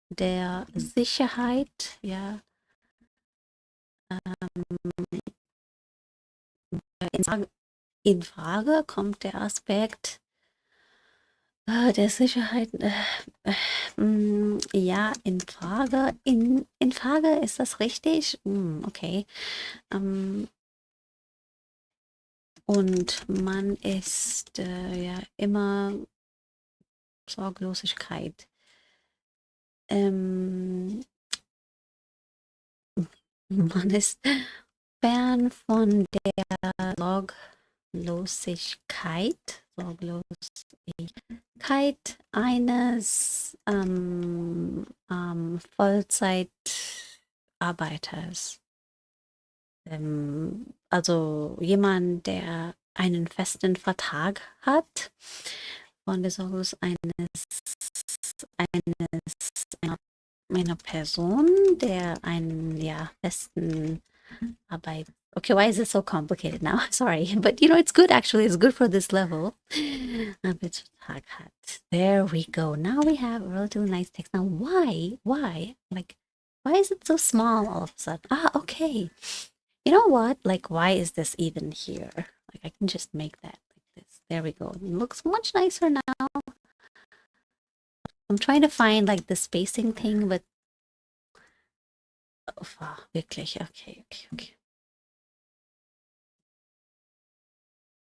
Speaker 1: der Sicherheit, ja, in Frage kommt der Aspekt der Sicherheit, ja, in Frage. In Frage, ist das richtig? Okay. Und man ist ja immer Sorglosigkeit. Man ist fern von der Sorglosigkeit eines Vollzeitarbeiters. Also jemand, der einen festen Vertrag hat, von der Sorglos einer Person, der einen festen Arbeit. Okay, why is it so complicated now? Sorry, but it's good actually. It's good for this level. Arbeitsvertrag hat. There we go. Now we have a relatively nice text. Now, why? Like, why is it so small all of a sudden? Okay. You know what? Like, why is this even here? Like, I can just make that like this. There we go. It looks much nicer now. I'm trying to find like the spacing thing, but wirklich. Okay.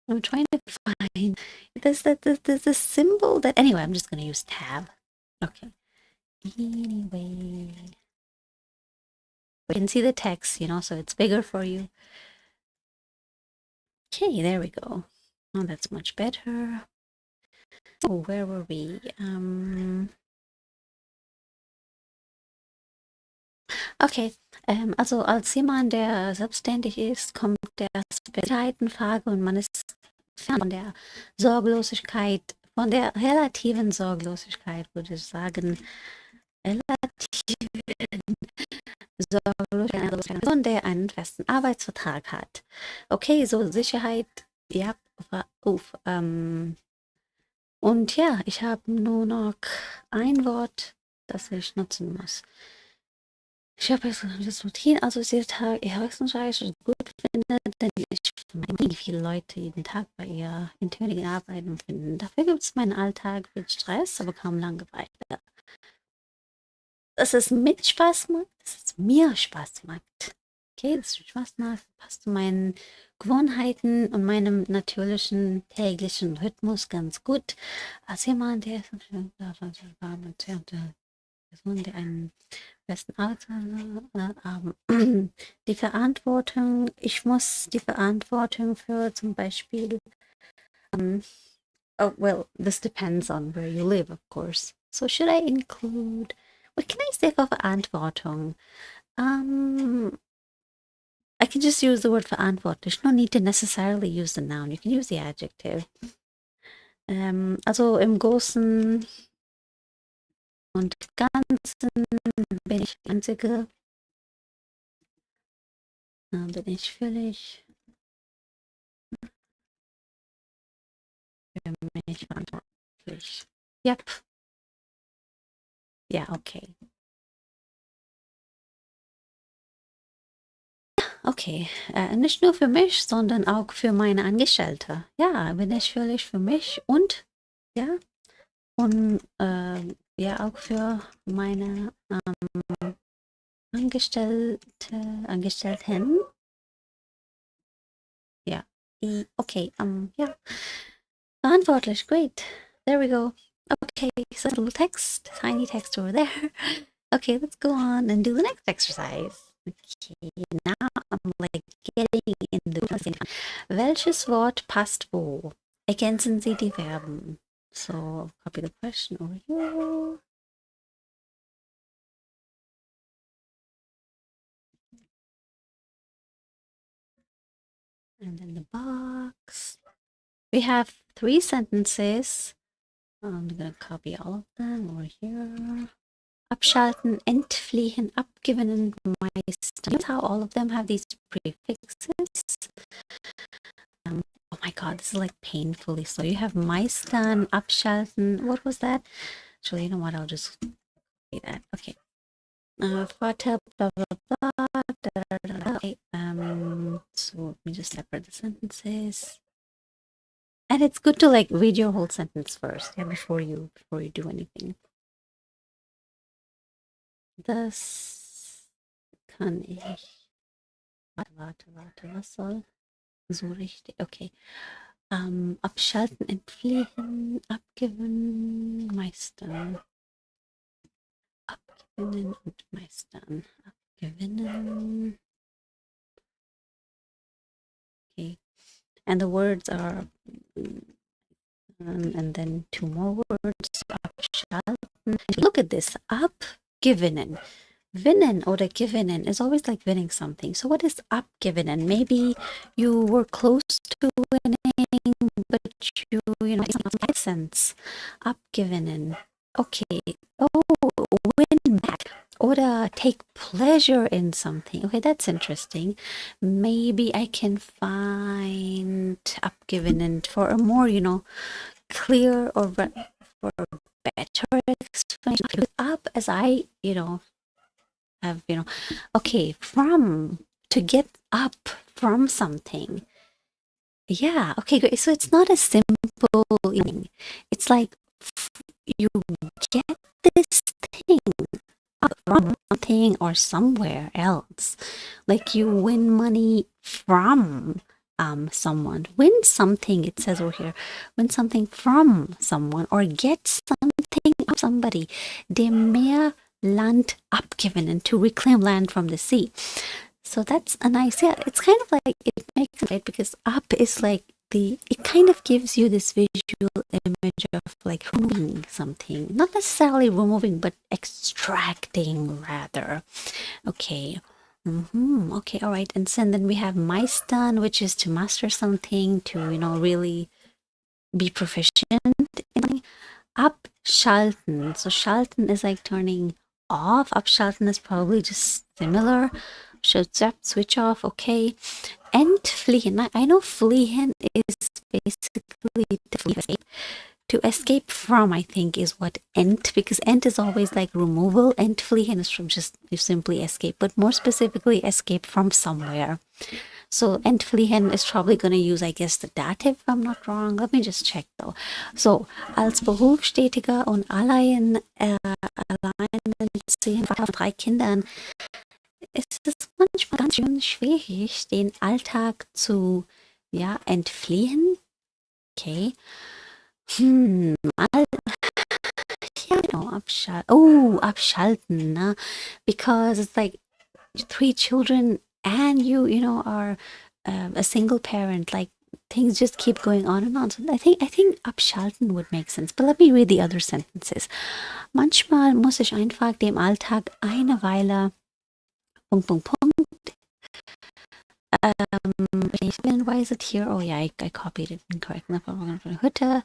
Speaker 1: I'm trying to find this symbol that anyway, I'm just gonna use tab. Okay. Anyway. You can see the text, so it's bigger for you. Okay, there we go. Oh, that's much better. Oh, where were we? Okay, also als jemand, der selbstständig ist, kommt der Sicherheit in Frage und man ist fern von der Sorglosigkeit, von der relativen Sorglosigkeit, würde ich sagen. Relative Sorglosigkeit einer Person, der einen festen Arbeitsvertrag hat. Okay, so Sicherheit, ja, uff, und ja, ich habe nur noch ein Wort, das ich nutzen muss. Ich habe jetzt das Routine assoziierter Erwachsenenreich gut finde, denn ich meine, wie viele Leute jeden Tag bei ihr intensiven Arbeiten finden. Dafür gibt es meinen Alltag mit Stress, aber kaum Langeweile. Dass es mit Spaß macht, dass es mir Spaß macht. Okay, dass es Spaß macht, passt zu meinen Gewohnheiten und meinem natürlichen täglichen Rhythmus ganz gut. Als jemand, der Person, der einen besten Arbeitgeber die Verantwortung, ich muss die Verantwortung für zum Beispiel, oh, well, this depends on where you live, of course. So should I include, what can I say for Verantwortung? I can just use the word verantwortlich. No need to necessarily use the noun. You can use the adjective. Also im Großen und Ganzen bin ich die Einzige, bin ich völlig für mich verantwortlich. Yep. Ja, okay. Okay, nicht nur für mich, sondern auch für meine Angestellte. Ja, bin ich völlig für mich und ja, und ja auch für meine Angestellten. Ja, okay, ja, verantwortlich, great. There we go. Okay, so little text, tiny text over there. Okay, let's go on and do the next exercise. Okay, now I'm like getting in the thing. Welches Wort passt wo? Ergänzen Sie die Verben. So, copy the question over here. And then the box. We have 3 sentences. I'm gonna copy all of them over here. Abschalten, entfliehen, abgewinnen, meistern. Notice how all of them have these prefixes. Oh my god, this is like painfully so. You have meistern, abschalten. What was that? Actually, you know what? I'll just say that. Okay. Vater, blah, blah, blah, da, da, da. Okay, so let me just separate the sentences. And it's good to like read your whole sentence first, yeah, before you do anything. Das kann ich. Warte, was soll? So richtig, okay. Abschalten, entfliehen, abgewinnen, meistern. Abgewinnen und meistern. Abgewinnen. Okay. And the words are, and then 2 more words. Abschalten. Look at this. Abgewinnen. Winnen oder gewinnen is always like winning something. So what is abgewinnen? Maybe you were close to winning, but you know, it's not sense. Abgewinnen. Okay. Oh, win back. Oder take pleasure in something. Okay, that's interesting. Maybe I can find abgewinnen for a more, you know, clear or for better explanation. Up as I, you know, have, you know, okay, from, to get up from something. Yeah, okay, great. So it's not a simple thing. It's like you get this thing up from something or somewhere else. Like you win money from someone. Win something, it says over here. Win something from someone or get something of somebody. Dem mehr Land abgewinnen, to reclaim land from the sea. So that's a nice, yeah, it's kind of like, it makes it right because up is like it kind of gives you this visual image of like removing something, not necessarily removing, but extracting rather. Okay. Okay, all right. And then we have Meistern, which is to master something, to, really be proficient in. Abschalten. So schalten is like turning off. Abschalten is probably just similar. Should switch off. Okay. Entfliehen. I know fliehen is basically to escape from, I think, is what because ent is always like removal. Entfliehen is from just you simply escape, but more specifically escape from somewhere. So entfliehen is probably going to use, I guess, the dative, if I'm not wrong. Let me just check though. So, als Berufstätiger und alleinerziehender Vater von 3 Kindern ist es manchmal ganz schön schwierig, den Alltag zu, entfliehen. Okay. Abschalten, ne? Because it's like 3 children and you are a single parent, like things just keep going on and on. So I think abschalten would make sense. But let me read the other sentences. Manchmal muss ich einfach dem Alltag eine Weile why is it here? Oh yeah, I copied it incorrectly. Hütte.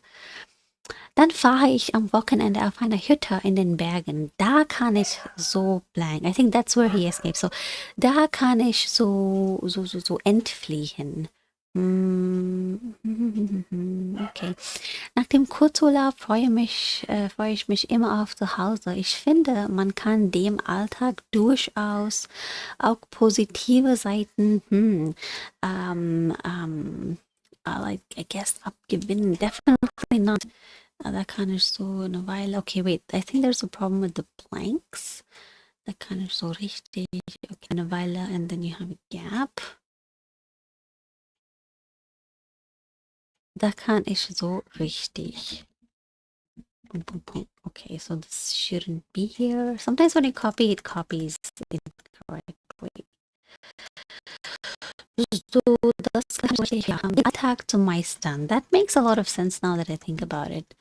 Speaker 1: Dann fahre ich am Wochenende auf einer Hütte in den Bergen. Da kann ich so blank. I think that's where he escaped. So, da kann ich so entfliehen. Okay. Nach dem Kurzurlaub freue ich mich immer auf zu Hause. Ich finde, man kann dem Alltag durchaus auch positive Seiten, I guess abgewinnen. Definitely not. Da kann ich so eine Weile. Okay, wait. I think there's a problem with the blanks. Da kann ich so richtig. Okay, eine Weile, and then you have a gap. Da kann ich so richtig. Okay, so this shouldn't be here. Sometimes when you copy, it copies incorrectly. So das kann ich am Alltag zu meistern. That makes a lot of sense now that I think about it.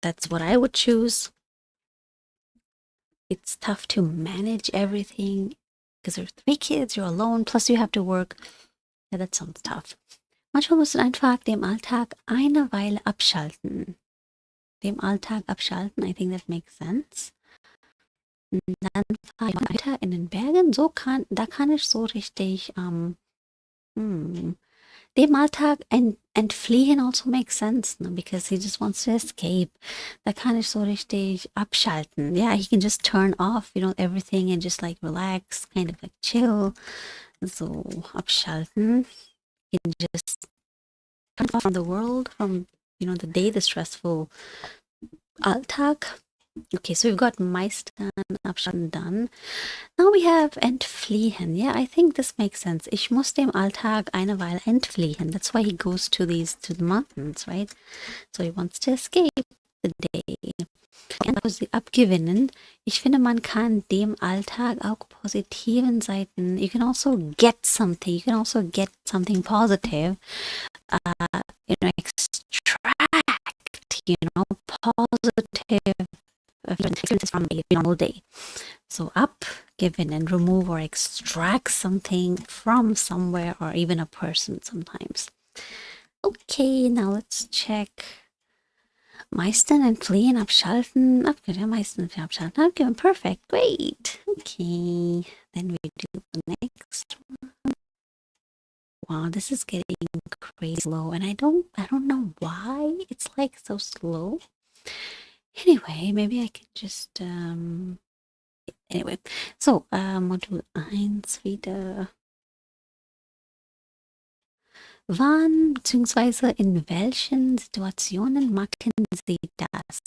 Speaker 1: That's what I would choose. It's tough to manage everything because there's 3 kids, you're alone, plus you have to work. Yeah, that sounds tough. Manchmal musst du einfach dem Alltag eine Weile abschalten. Dem Alltag abschalten, I think that makes sense. Dann fahre ich weiter in den Bergen. Da kann ich so richtig dem Alltag entfliehen also makes sense, no? Because he just wants to escape. Da kann ich so richtig abschalten. Yeah, he can just turn off, everything and just like relax, kind of like chill. So abschalten. He can just turn off from the world, from the day, the stressful Alltag. Okay, so we've got meistern, abschalten done. Now we have entfliehen. Yeah, I think this makes sense. Ich muss dem Alltag eine Weile entfliehen. That's why he goes to the mountains, right? So he wants to escape the day. And abgewinnen. Ich finde, man kann dem Alltag auch positiven Seiten. You can also get something. You can also get something positive. Extract, positive experiences from a normal day. So abgewinnen, remove or extract something from somewhere or even a person sometimes. Okay, now let's check. Meistern, entfliehen, abschalten, meistern, abschalten, abgewinnen. Perfect, great. Okay, then we do the next one. Wow, this is getting crazy slow, and I don't know why it's like so slow. Anyway, maybe I can just anyway. So, Modul 1 wieder. Wann bzw. in welchen Situationen machen Sie das?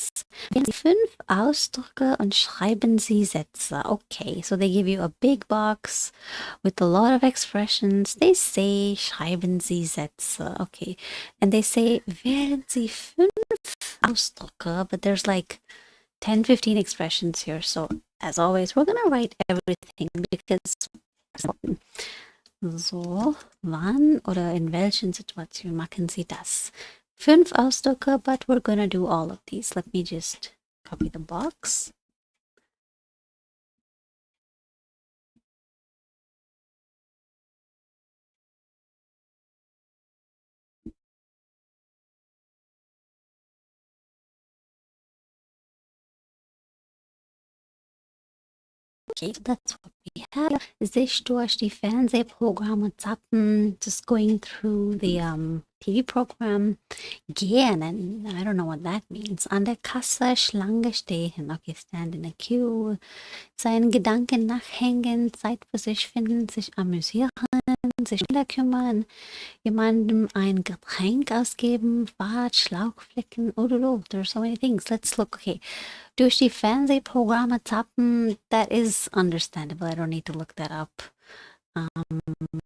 Speaker 1: Wählen Sie 5 Ausdrücke und schreiben Sie Sätze. Okay, so they give you a big box with a lot of expressions. They say, schreiben Sie Sätze. Okay, and they say, wählen Sie 5 Ausdrücke, but there's like 10, 15 expressions here. So, as always, we're gonna write everything because it's important. So, wann oder in welchen Situationen machen Sie das? 5 Ausdrücke, but we're gonna do all of these. Let me just copy the box. Okay, so that's what we have. Sich durch die Fernsehprogramme zappen, just going through the TV program. Gehen, and I don't know what that means. An der Kasse Schlange stehen. Okay, stand in a queue. Seinen Gedanken nachhängen, Zeit für sich finden, sich amüsieren, sich kümmern, jemandem ein Getränk ausgeben, Bart, Schlauchflecken, oh, there's so many things. Let's look, okay. Durch die Fernsehprogramme zappen, that is understandable. I don't need to look that up.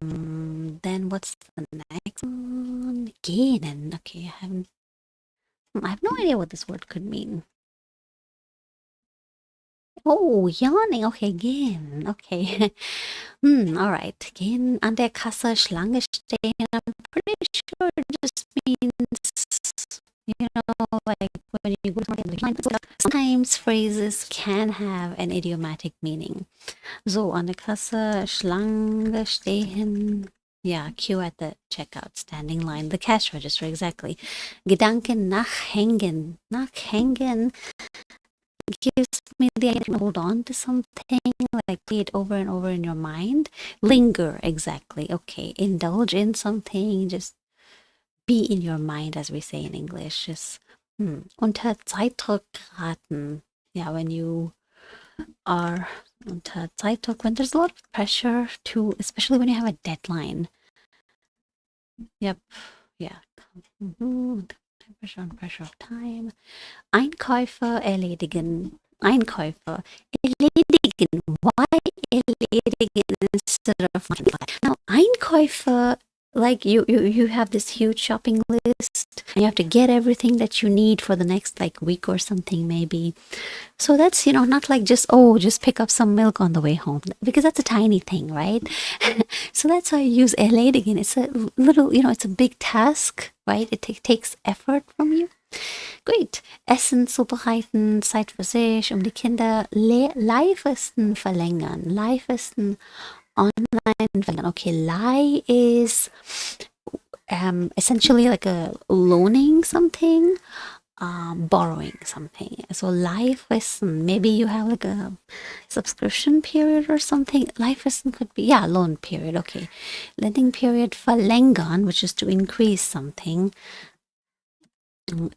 Speaker 1: Then what's the next one? Gähnen. Okay, I have no idea what this word could mean. Oh, yawning. Okay, gehen. Okay. All right. Gehen an der Kasse, Schlange stehen. I'm pretty sure it just means, like when you go to the line. Sometimes phrases can have an idiomatic meaning. So, an der Kasse, Schlange stehen. Yeah, queue at the checkout, standing line, the cash register, exactly. Gedanken nachhängen. Nachhängen gives me the idea to hold on to something, like play it over and over in your mind. Linger, exactly. Okay, indulge in something, just be in your mind, as we say in English. Just unter Zeitdruck geraten. Yeah, when you are unter Zeitdruck, when there's a lot of pressure to, especially when you have a deadline. Yep, yeah. Pressure of time. Einkäufe erledigen. Einkäufe erledigen. Why erledigen instead of now Einkäufe, like you have this huge shopping list and you have to get everything that you need for the next like week or something maybe. So that's not like just pick up some milk on the way home, because that's a tiny thing, right? So that's why I use erledigen. It's a little, it's a big task, right? It takes effort from you. Gut. Essen zubereiten, Zeit für sich, um die Kinder Leihfristen verlängern. Leihfristen online verlängern. Okay, Leih is essentially like a loaning something, borrowing something. So Leihfristen, maybe you have like a subscription period or something. Leihfristen could be, loan period. Okay. Lending period verlängern, which is to increase something.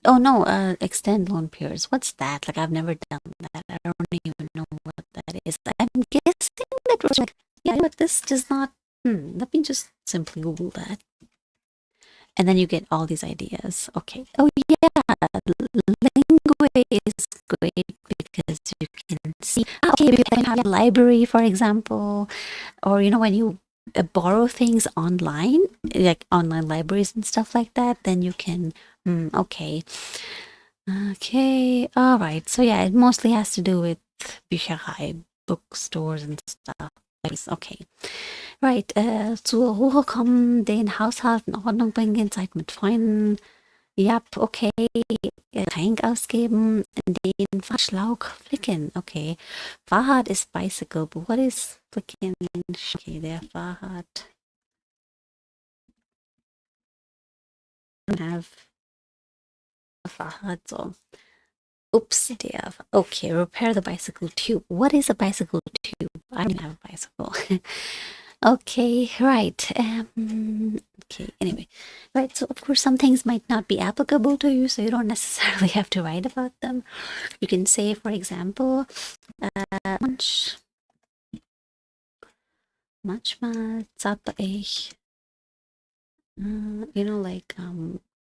Speaker 1: Oh no, extend loan periods. What's that? Like I've never done that. I don't even know what that is. I'm guessing that was like, but this does not. Let me just simply Google that, and then you get all these ideas. Okay. Oh yeah, Lingua is great because you can see. Okay, you have a library, for example, or when you borrow things online, like online libraries and stuff like that, then you can. Okay. Okay. All right. So yeah, it mostly has to do with Bücherei, bookstores and stuff. Okay. Right. Zur Ruhe kommen, den Haushalt in Ordnung bringen, Zeit mit Freunden. Yep, okay. Getränk ausgeben, den Fahrschlauch flicken. Okay. Fahrrad ist bicycle, but what is flicken? Okay, der Fahrrad. I don't have a Fahrrad, so. Oops, dear. Okay, repair the bicycle tube. What is a bicycle tube? I don't have a bicycle. Okay, right. Okay, anyway. Right, so of course some things might not be applicable to you, so you don't necessarily have to write about them. You can say, for example, manchmal zappe ich, like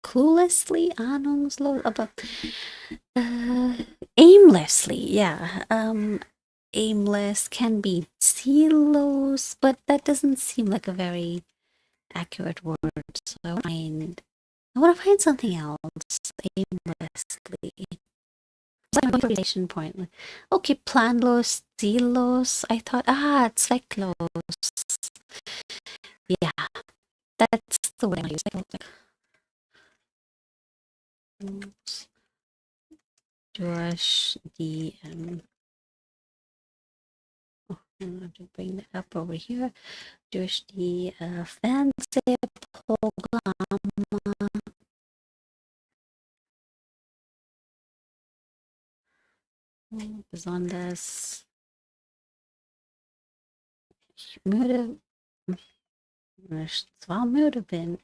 Speaker 1: cluelessly, ahnungslos, aber aimlessly, yeah. Aimless can be ziellos, but that doesn't seem like a very accurate word. So I want to find something else. Aimlessly. Relation point. Okay, planlos, ziellos. I thought, zwecklos. Yeah, that's the way I use it. Durch die, oh, I have to bring that up over here. Durch die Fernsehprogramme besonders ich müde, zwar müde bin,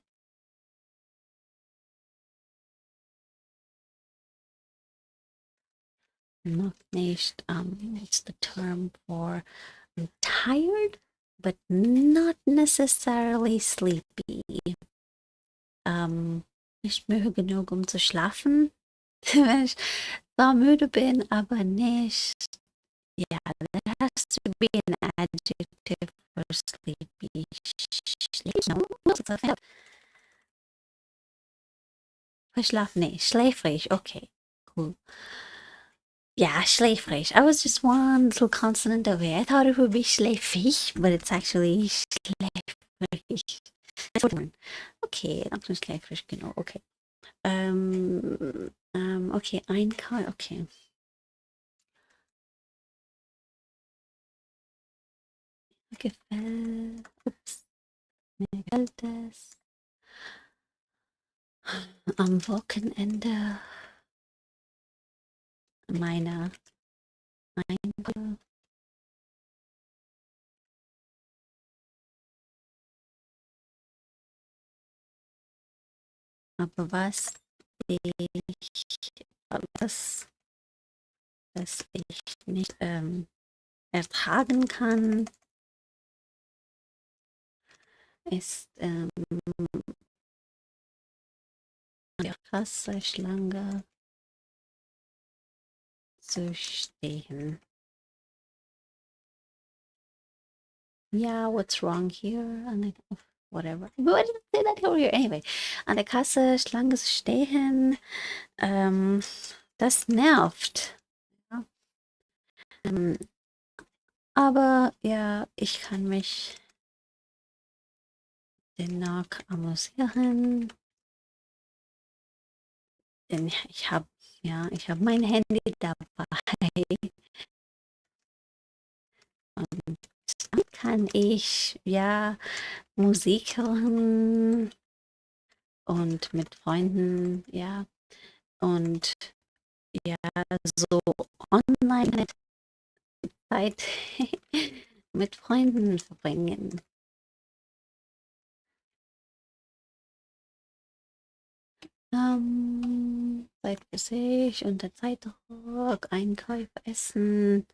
Speaker 1: noch nicht, it's the term for I'm tired, but not necessarily sleepy. Nicht müde genug, um zu schlafen. Wenn ich zwar müde bin, aber nicht. Yeah, there has to be an adjective for sleepy. No, verschlafen, nee, schläfrig. Okay, cool. Yeah, schläfrig. I was just one little consonant away. I thought it would be schläfrig, but it's actually schläfrig. Okay, dann bin ich schläfrig, genau, okay. Okay, okay. Mir gefällt es. Am Wochenende meine Einkäufe. Aber was ich nicht ertragen kann, ist die krasse Schlange zu stehen. Yeah, what's wrong here? Whatever. But I didn't say that over here. Anyway, an der Kasse Schlange zu stehen, das nervt. Ja. Aber ja, ich kann mich dennoch amüsieren. Denn ich habe mein Handy dabei und dann kann ich ja Musik hören und mit Freunden, ja, und ja, so online Zeit mit Freunden verbringen. Zeit für sich, unter Zeitdruck, Einkäufe, Essen.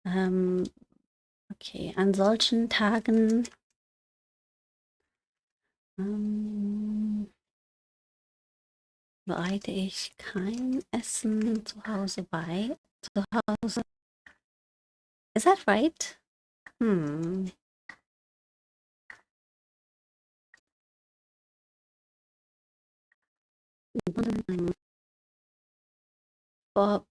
Speaker 1: Okay, an solchen Tagen bereite ich kein Essen zu Hause bei. Zu Hause. Is that right? Oh,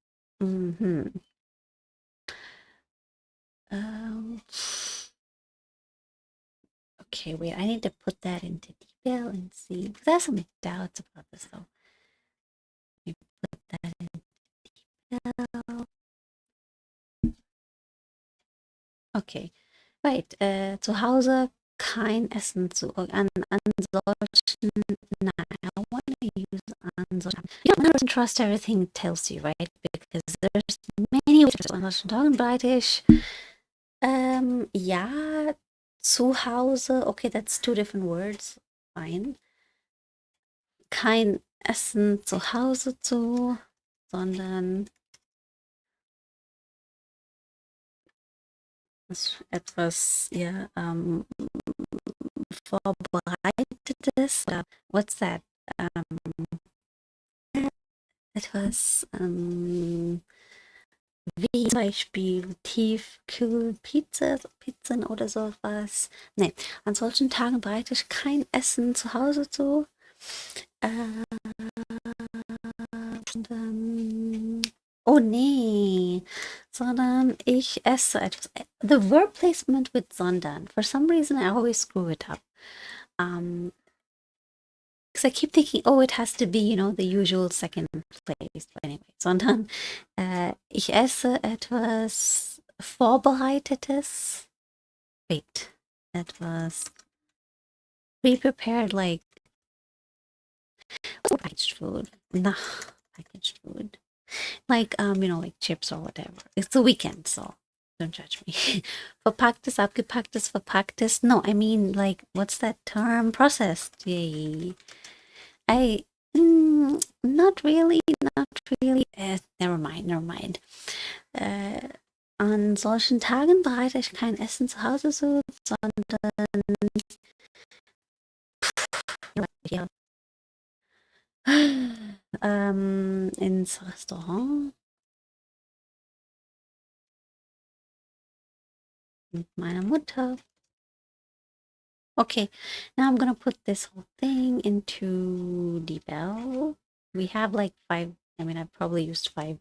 Speaker 1: okay, wait, I need to put that into detail and see. Because I have some doubts about this, though. Let me put that in detail. Okay, right. Zu Hause kein Essen zu an solchen. I want to use an solchen. You don't trust everything it tells you, right? Because there's many ways an solchen Tagen bereite ich. Ja, zu Hause. Okay, that's two different words. Fine. Kein Essen zu Hause zu, sondern etwas, ja, Vorbereitetes. What's that? Etwas, wie zum Beispiel Tiefkühlpizzen oder sowas. Nee, an solchen Tagen bereite ich kein Essen zu Hause zu. Sondern Oh nee, sondern ich esse etwas. The verb placement with sondern. For some reason, I always screw it up. Because I keep thinking, oh, it has to be, the usual second place. But anyway, sondern ich esse etwas Vorbereitetes. Wait, etwas pre-prepared, like packaged food. Nah, packaged food. Like, like chips or whatever. It's the weekend, so don't judge me. Verpacktes, abgepacktes, verpacktes. No, I mean, like, what's that term? Processed. Yay. I, not really, not really. Never mind, never mind. An solchen Tagen bereite ich kein Essen zu Hause so, sondern ja, ins Restaurant mit meiner Mutter. Okay, now I'm gonna put this whole thing into the bell. We have like five. I mean, I've probably used five.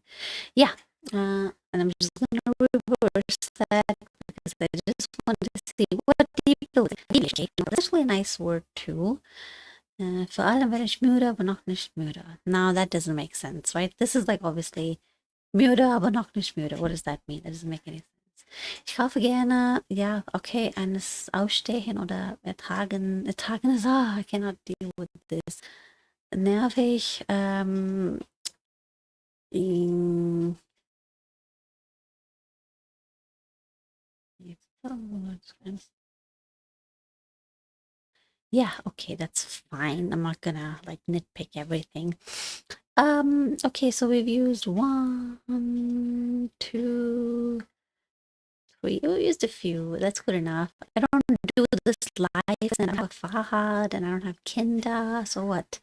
Speaker 1: Yeah, and I'm just gonna reverse that because I just want to see what deep is. That's actually a nice word too. Vor allem wenn ich müde, aber noch nicht müde. Now that doesn't make sense, right? This is like obviously müde, aber noch nicht müde. What does that mean? That doesn't make any sense. Ich kaufe gerne, ja, okay, eines Ausstehen oder ertragen ist, I cannot deal with this. Nervig, in, yeah, okay, that's fine. I'm not gonna like nitpick everything. Okay, so we've used 1, 2, 3. We used a few. That's good enough. I don't do this live, and I don't have Fahrrad, and I don't have Kinder. So what?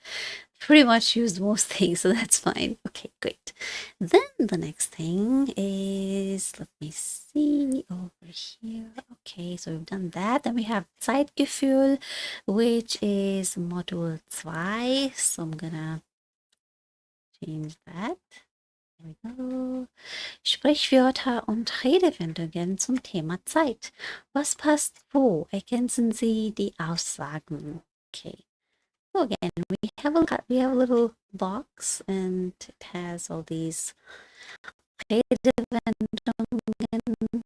Speaker 1: Pretty much used most things, so that's fine. Okay, great. Then the next thing is, let me see over here. Okay, so we've done that. Then we have Zeitgefühl, which is Module 2. So I'm gonna change that. There we go. Sprichwörter und Redewendungen zum Thema Zeit. Was passt wo? Ergänzen Sie die Aussagen. Okay. So again, we have a little box and it has all these Redewendungen.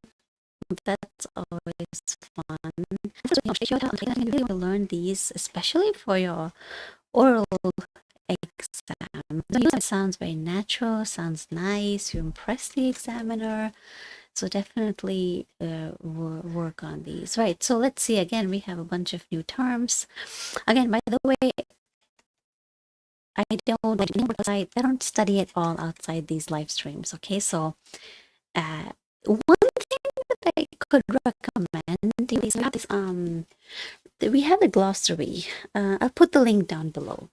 Speaker 1: That's always fun. Sprichwörter und Redewendungen, you really want to learn these, especially for your oral exam. It sounds very natural, sounds nice, you impress the examiner. So definitely work on these. Right, so let's see, again, we have a bunch of new terms. Again, by the way, I don't study it all outside these live streams, okay? So one thing that I could recommend is we have this, we have a glossary. I'll put the link down below.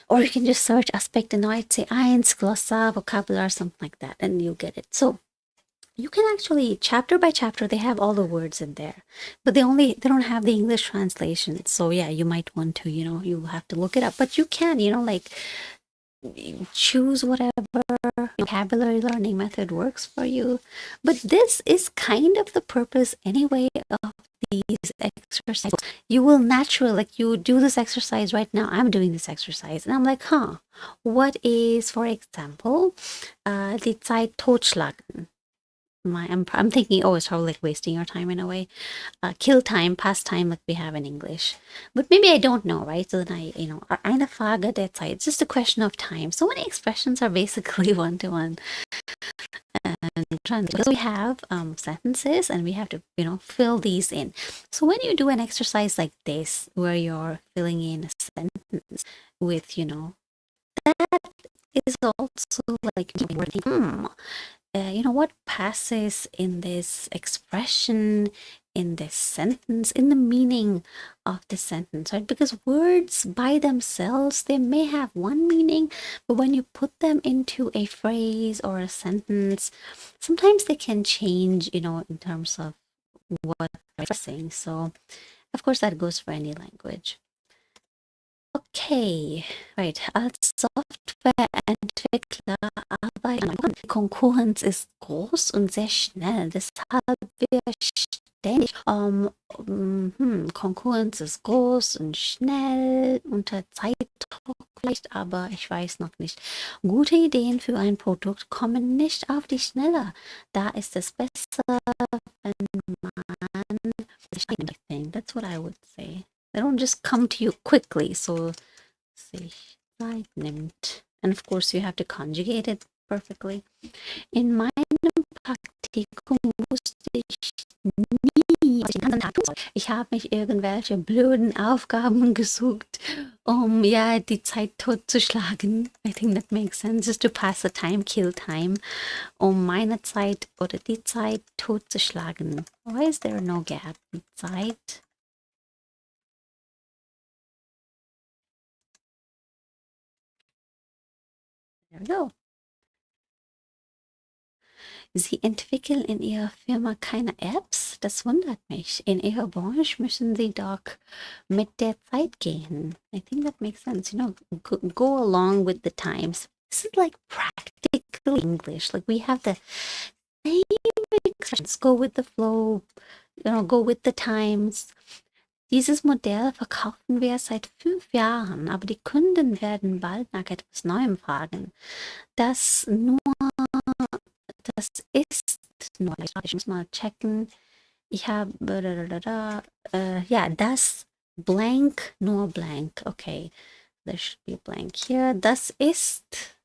Speaker 1: Or you can just search Aspekte neu, C1, Glossar, Vokabular, something like that, and you'll get it. So you can actually, chapter by chapter, they have all the words in there, but they don't have the English translation. So yeah, you might want to, you have to look it up, but you can, like choose whatever vocabulary learning method works for you. But this is kind of the purpose anyway of these exercises. You will naturally, like you do this exercise right now. I'm doing this exercise and I'm like, what is, for example, die Zeit totschlagen? I'm thinking, oh, it's probably like wasting your time in a way. Kill time, past time, like we have in English. But maybe I don't know, right? So then eine Frage der Zeit. It's just a question of time. So many expressions are basically one-to-one. And because we have sentences and we have to, fill these in. So when you do an exercise like this, where you're filling in a sentence with, that is also like, what passes in this expression, in this sentence, in the meaning of the sentence, right? Because words by themselves, they may have one meaning, but when you put them into a phrase or a sentence, sometimes they can change, in terms of what they're saying. So, of course, that goes for any language. Okay, right. Als Softwareentwickler Konkurrenz ist groß und sehr schnell. Deshalb wir ständig, Konkurrenz ist groß und schnell, unter Zeitdruck vielleicht, aber ich weiß noch nicht. Gute Ideen für ein Produkt kommen nicht auf die Schnelle. Da ist es besser, wenn man I think that's what I would say. They don't just come to you quickly, so sich Zeit nimmt. And of course, you have to conjugate it perfectly. In meinem Praktikum wusste ich nie, was ich den ganzen Tag tun soll. Ich habe mich irgendwelche blöden Aufgaben gesucht, um ja die Zeit totzuschlagen. I think that makes sense. Just to pass the time, kill time. Um meine Zeit oder die Zeit totzuschlagen. Why is there no gap? Zeit. There we go. Sie entwickeln in Ihrer Firma keine Apps? Das wundert mich. In Ihrer Branche müssen Sie doch mit der Zeit gehen. I think that makes sense. You know, go along with the times. This is like practical English. Like we have the same expressions. Go with the flow. You know, go with the times. Dieses Modell verkaufen wir seit 5 Jahren, aber die Kunden werden bald nach etwas Neuem fragen. Das nur Das ist nur, ich muss mal checken. Ich habe, ja, das blank, nur blank. Okay, there should be a blank here. Das ist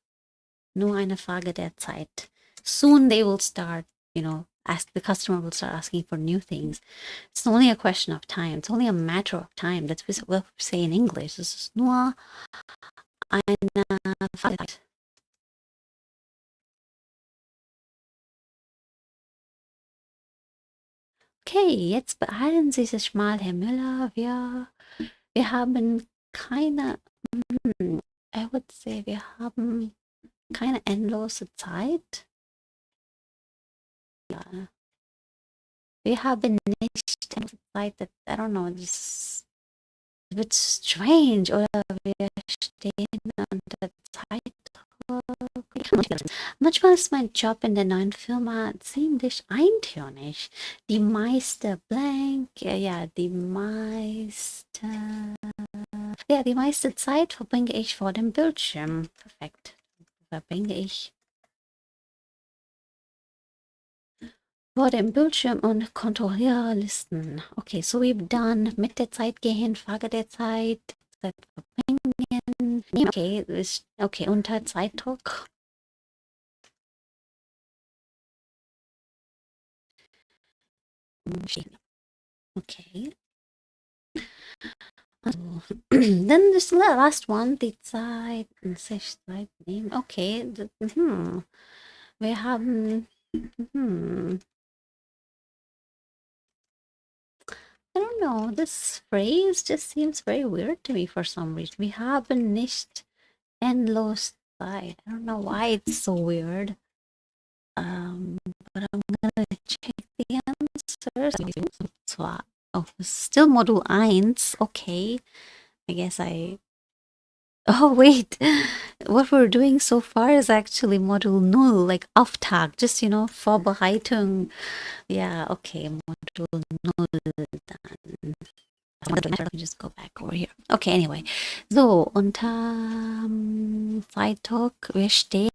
Speaker 1: nur eine Frage der Zeit. Soon they will start, you know, the customer will start asking for new things. It's only a question of time. It's only a matter of time. That's what we say in English. Es ist nur eine Frage der Zeit. Okay, jetzt beeilen Sie sich mal, Herr Müller. Wir haben keine, I would say, wir haben keine endlose Zeit. Ja. Wir haben nicht endlose Zeit. I don't know, das wird strange oder wir stehen unter Zeitdruck. Manchmal ist mein Job in der neuen Firma ziemlich eintönig. Die meiste blank, ja, die meiste Zeit verbringe ich vor dem Bildschirm. Perfekt. Verbringe ich vor dem Bildschirm und kontrolliere Listen. Okay, so we've done mit der Zeit gehen, Frage der Zeit, Zeit verbringen. Okay, unter Zeitdruck. Okay. Also, then this last one, die Zeit, sich Zeit nehmen. Okay, wir haben, I don't know, this phrase just seems very weird to me for some reason. Wir haben nicht endlos Zeit. I don't know why it's so weird. But I'm gonna check the answers. Zwar, oh, it's still Modul 1. Okay. I guess Oh, wait. What we're doing so far is actually Modul 0, like Auftakt, just, you know, Vorbereitung. Yeah, okay, Modul 0 dann. Let me just go back over here. Okay, anyway. So, unter Zeitdruck, wir stehen.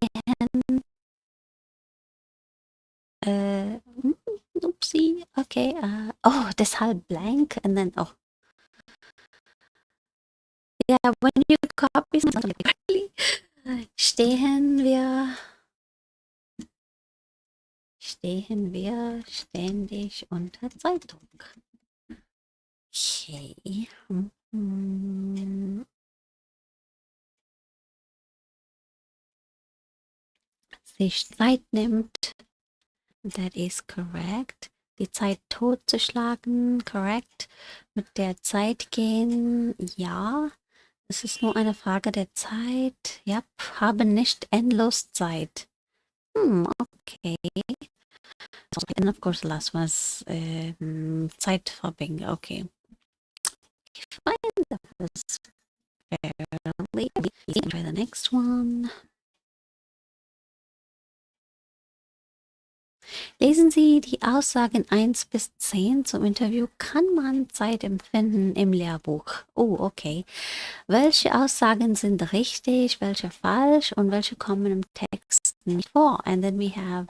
Speaker 1: Oopsie. Okay. Oh, deshalb blank and then yeah, when you copy something correctly, stehen wir ständig unter Zeitdruck. Okay. Sich Zeit nimmt. That is correct. Die Zeit totzuschlagen, correct. Mit der Zeit gehen, ja. Es ist nur eine Frage der Zeit. Ja, haben nicht endlos Zeit. Okay. And of course, the last was Zeit verbringen. Okay. Fine. That was fairly easy. Try the next one. Lesen Sie die Aussagen 1 bis 10 zum Interview. Kann man Zeit empfinden im Lehrbuch? Oh, okay. Welche Aussagen sind richtig, welche falsch und welche kommen im Text nicht vor? And then we have,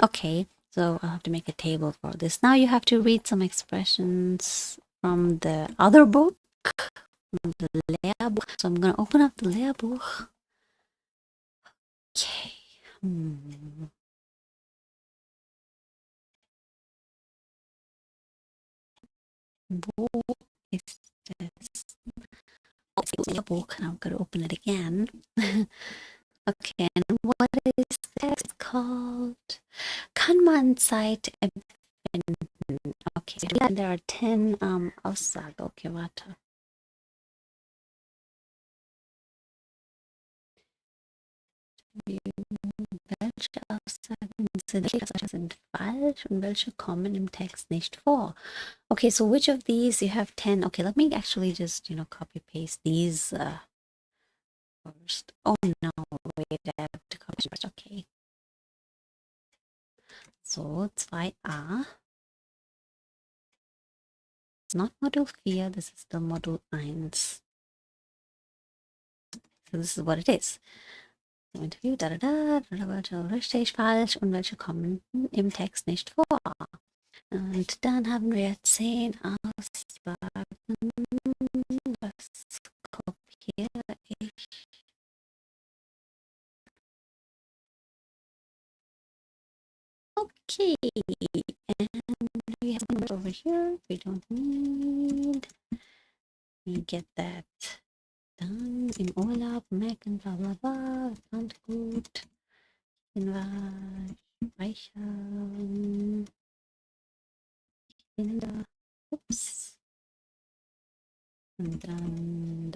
Speaker 1: okay, so I'll have to make a table for this. Now you have to read some expressions from the other book, from the Lehrbuch. So I'm going to open up the Lehrbuch. Okay. Wo ist es? Oh, it's in your book, and I'm going to open it again. Okay, and what is the text called? Kann man Zeit empfinden? Okay, so there are 10 Aussagen. Okay, warte. Welche Aussagen sind falsch und welche kommen im Text nicht vor? Okay, so which of these you have 10? Okay, let me actually just, copy paste these first. Oh no, wait, I have to copy first. Okay. So, 2a. It's not Modul 4, this is the Modul 1. So this is what it is. So, Interview, welche richtig, falsch und welche kommen im Text nicht vor. Und dann haben wir 10 Aussagen. Das kopiere ich. Okay, and we have one over here we don't need. We get that done. Im Urlaub, merken, bla bla bla, fand gut. Hinweis, speichern. Kinder, ups. Und dann,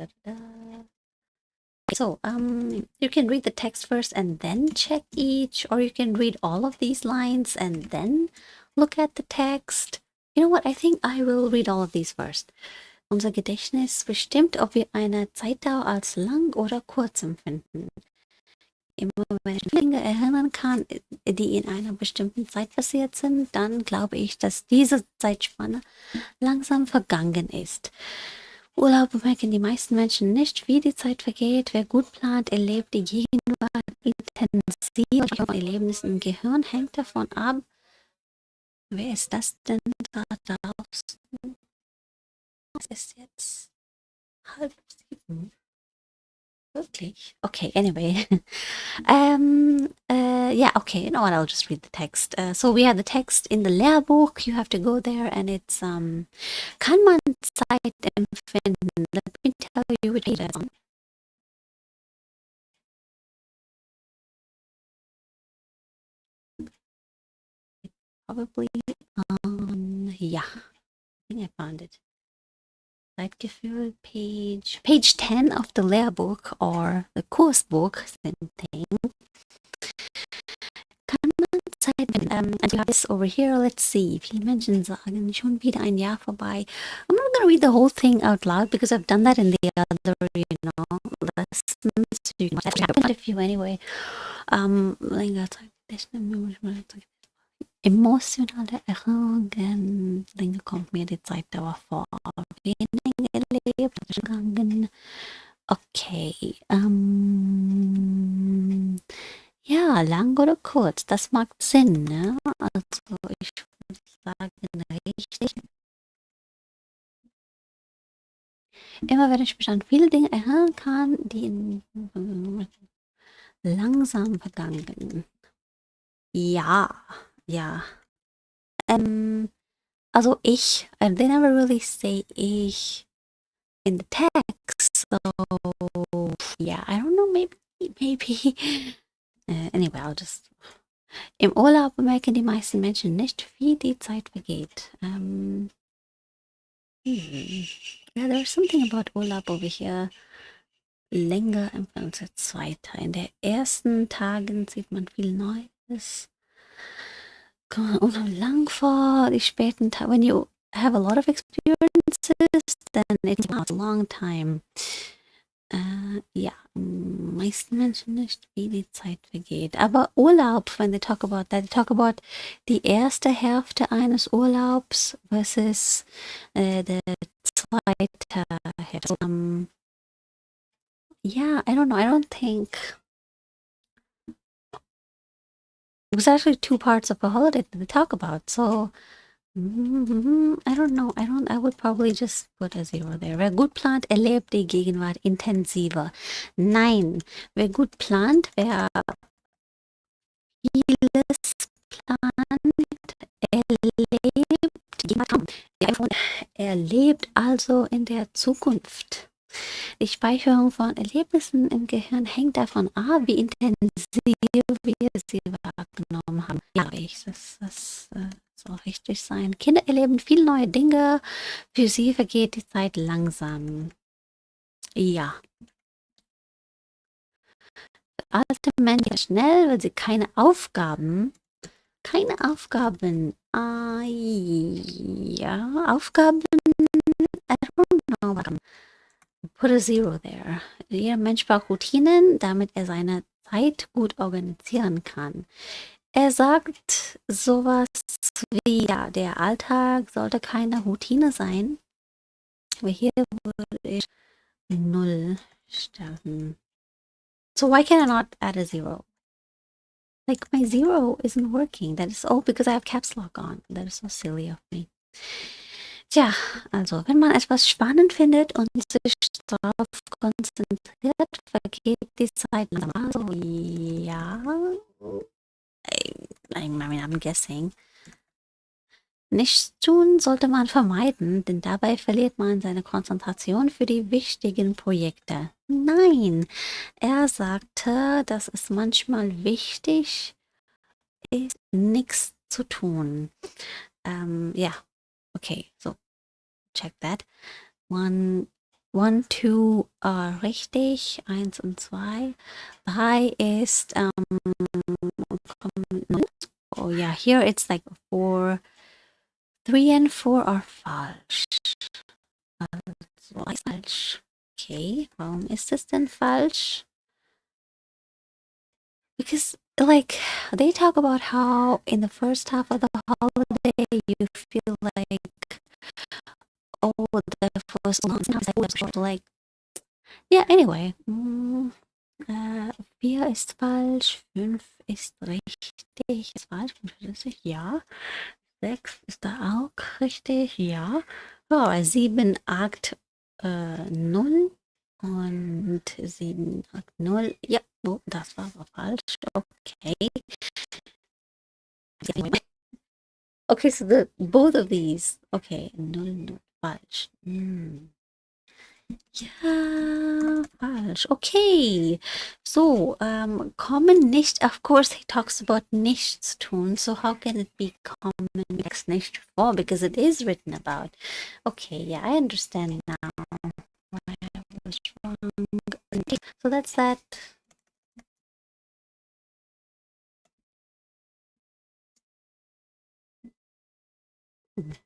Speaker 1: So, you can read the text first and then check each, or you can read all of these lines and then look at the text. You know what? I think I will read all of these first. Unser Gedächtnis bestimmt, ob wir eine Zeitdauer als lang oder kurz empfinden. Immer wenn ich Dinge erinnern kann, die in einer bestimmten Zeit passiert sind, dann glaube ich, dass diese Zeitspanne langsam vergangen ist. Urlaub bemerken die meisten Menschen nicht, wie die Zeit vergeht. Wer gut plant, erlebt die Gegenwart intensiv. Ihr Erlebnis im Gehirn hängt davon ab. Wer ist das denn da draußen? Es ist jetzt 6:30. Wirklich? Okay, anyway. Yeah, okay, you know what, I'll just read the text. So we have the text in the Lehrbuch. You have to go there and it's, kann man Zeit empfinden? Let me tell you which page that's on. Probably, yeah, I think I found it. Zeitgefühl, page 10 of the Lehrbuch or the Kursbuch, same thing. Kann man Zeit finden? And you have this over here, let's see. Viele Menschen sagen, schon wieder ein Jahr vorbei. I'm not going to read the whole thing out loud because I've done that in the other, lessons. You can have a few anyway. Länger Zeit, emotionale Erinnerungen, Dinge kommt mir die Zeitdauer vor. Weniger erlebt, gegangen. Okay. Ja, lang oder kurz, das macht Sinn, ne? Also ich würde sagen, richtig. Immer wenn ich mich an viele Dinge erinnern kann, die langsam vergangen. Ja, ja. Also ich, they never really say ich in the text, so yeah, I don't know, maybe. Anyway, I'll just. Im Urlaub bemerken die meisten Menschen nicht, wie die Zeit vergeht. Yeah, there's something about Urlaub over here. Länger als jetzt weiter. In den ersten Tagen sieht man viel Neues. Kommt man lang vor, die späten Tage. When you have a lot of experiences, then it lasts a long time. Ja, meisten Menschen nicht, wie die Zeit vergeht. Aber Urlaub, when they talk about that, they talk about die erste Hälfte eines Urlaubs versus the zweite Hälfte. Yeah, I don't know. I don't think it was actually two parts of a holiday that they talk about. So I don't know. I would probably just put a zero there. Wer gut plant, erlebt die Gegenwart intensiver. Nein, wer gut plant, wer vieles plant, erlebt, er lebt also in der Zukunft. Die Speicherung von Erlebnissen im Gehirn hängt davon ab, wie intensiv wir sie wahrgenommen haben. Ja, das soll richtig sein. Kinder erleben viele neue Dinge. Für sie vergeht die Zeit langsam. Ja, alte Menschen schnell, weil sie keine Aufgaben. Ja, Aufgaben. I don't know. Put a zero there. Jeder Mensch braucht Routinen, damit er seine Zeit gut organisieren kann. Er sagt sowas wie, ja, der Alltag sollte keine Routine sein. Aber hier würde ich null stellen. So why can I not add a zero? Like my zero isn't working. That is all because I have caps lock on. That is so silly of me. Tja, also wenn man etwas spannend findet und sich darauf konzentriert, vergeht die Zeit langsamer. Also ja, I mean, I'm guessing. Nichts tun sollte man vermeiden, denn dabei verliert man seine Konzentration für die wichtigen Projekte. Nein, er sagte, dass es manchmal wichtig ist, nichts zu tun. Ja, okay, so check that. One, two richtig, 1 und 2. 3 ist, oh yeah, here it's like 4. 3 and 4 are falsch. Also, ist falsch. Okay, warum ist es denn falsch? Because, like, they talk about how in the first half of the holiday you feel like, oh, the first long like, yeah, anyway. 4 ist falsch, 5 ist richtig, ist falsch, 5 ist richtig, ja. 6 ist da auch richtig, ja. Oh, 7, 8, 0 und 7, 8, 0. Ja, oh, das war aber falsch. Okay. Okay, so both of these. Okay, 0, 0, falsch. Ja, falsch. Okay. So, kommen nicht, of course, he talks about nichts tun. So how can it be common next nicht vor? Because it is written about. Okay, yeah, I understand now why I was wrong. Okay, so that's that.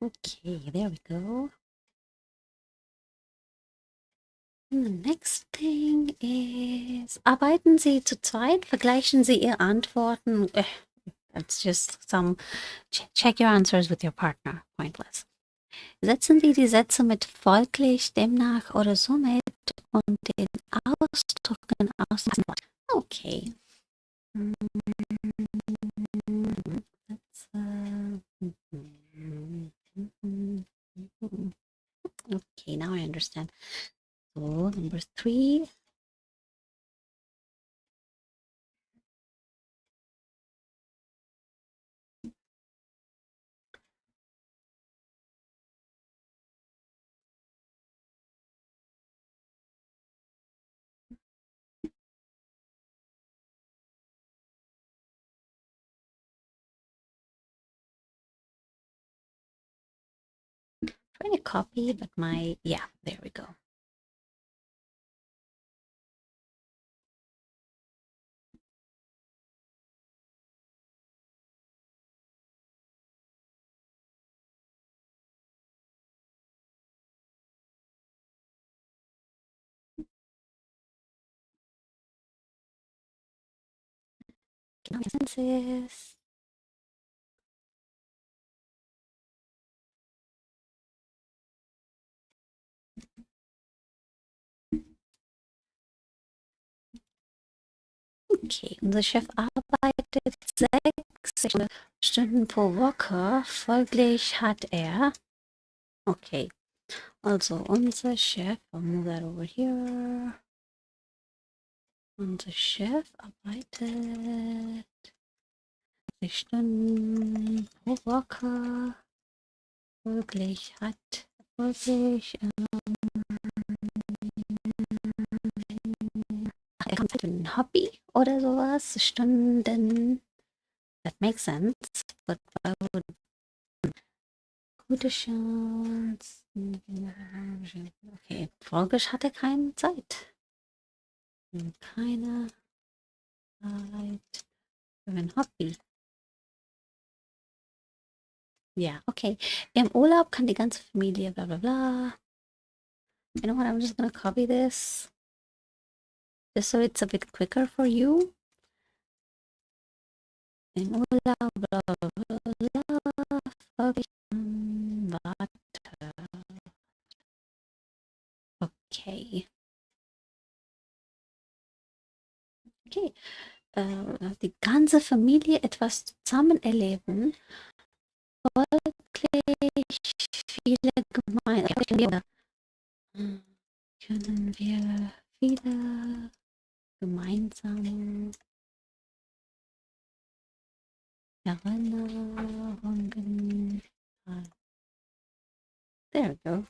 Speaker 1: Okay, there we go. And the next thing is, arbeiten Sie zu zweit? Vergleichen Sie Ihre Antworten. That's just some, check your answers with your partner. Pointless. Setzen Sie die Sätze mit folglich, demnach oder somit und den Ausdrücken aus. Okay. Okay, now I understand. So, number 3. Trying to copy, but yeah, there we go. sentences. Okay, unser Chef arbeitet 6 Stunden pro Woche. Folglich hat er. Okay, also unser Chef, I'll move that over here. Unser Chef arbeitet 6 Stunden pro Woche. Folglich hat. Folglich. Er kann Zeit für ein Hobby oder sowas. Stunden. That makes sense. But why would gute Chance. Okay, folglich hat er keine Zeit. Keine Zeit für ein Hobby. Ja, okay. Im Urlaub kann die ganze Familie bla bla bla. You know what? I'm just gonna copy this. Just so it's a bit quicker for you. Im Urlaub bla bla bla bla. Folglich. Warte. Okay. Okay. Die ganze Familie etwas zusammen erleben. Folglich viele Gemeinden. Können wir viele gemeinsam Erinnerungen. There we go.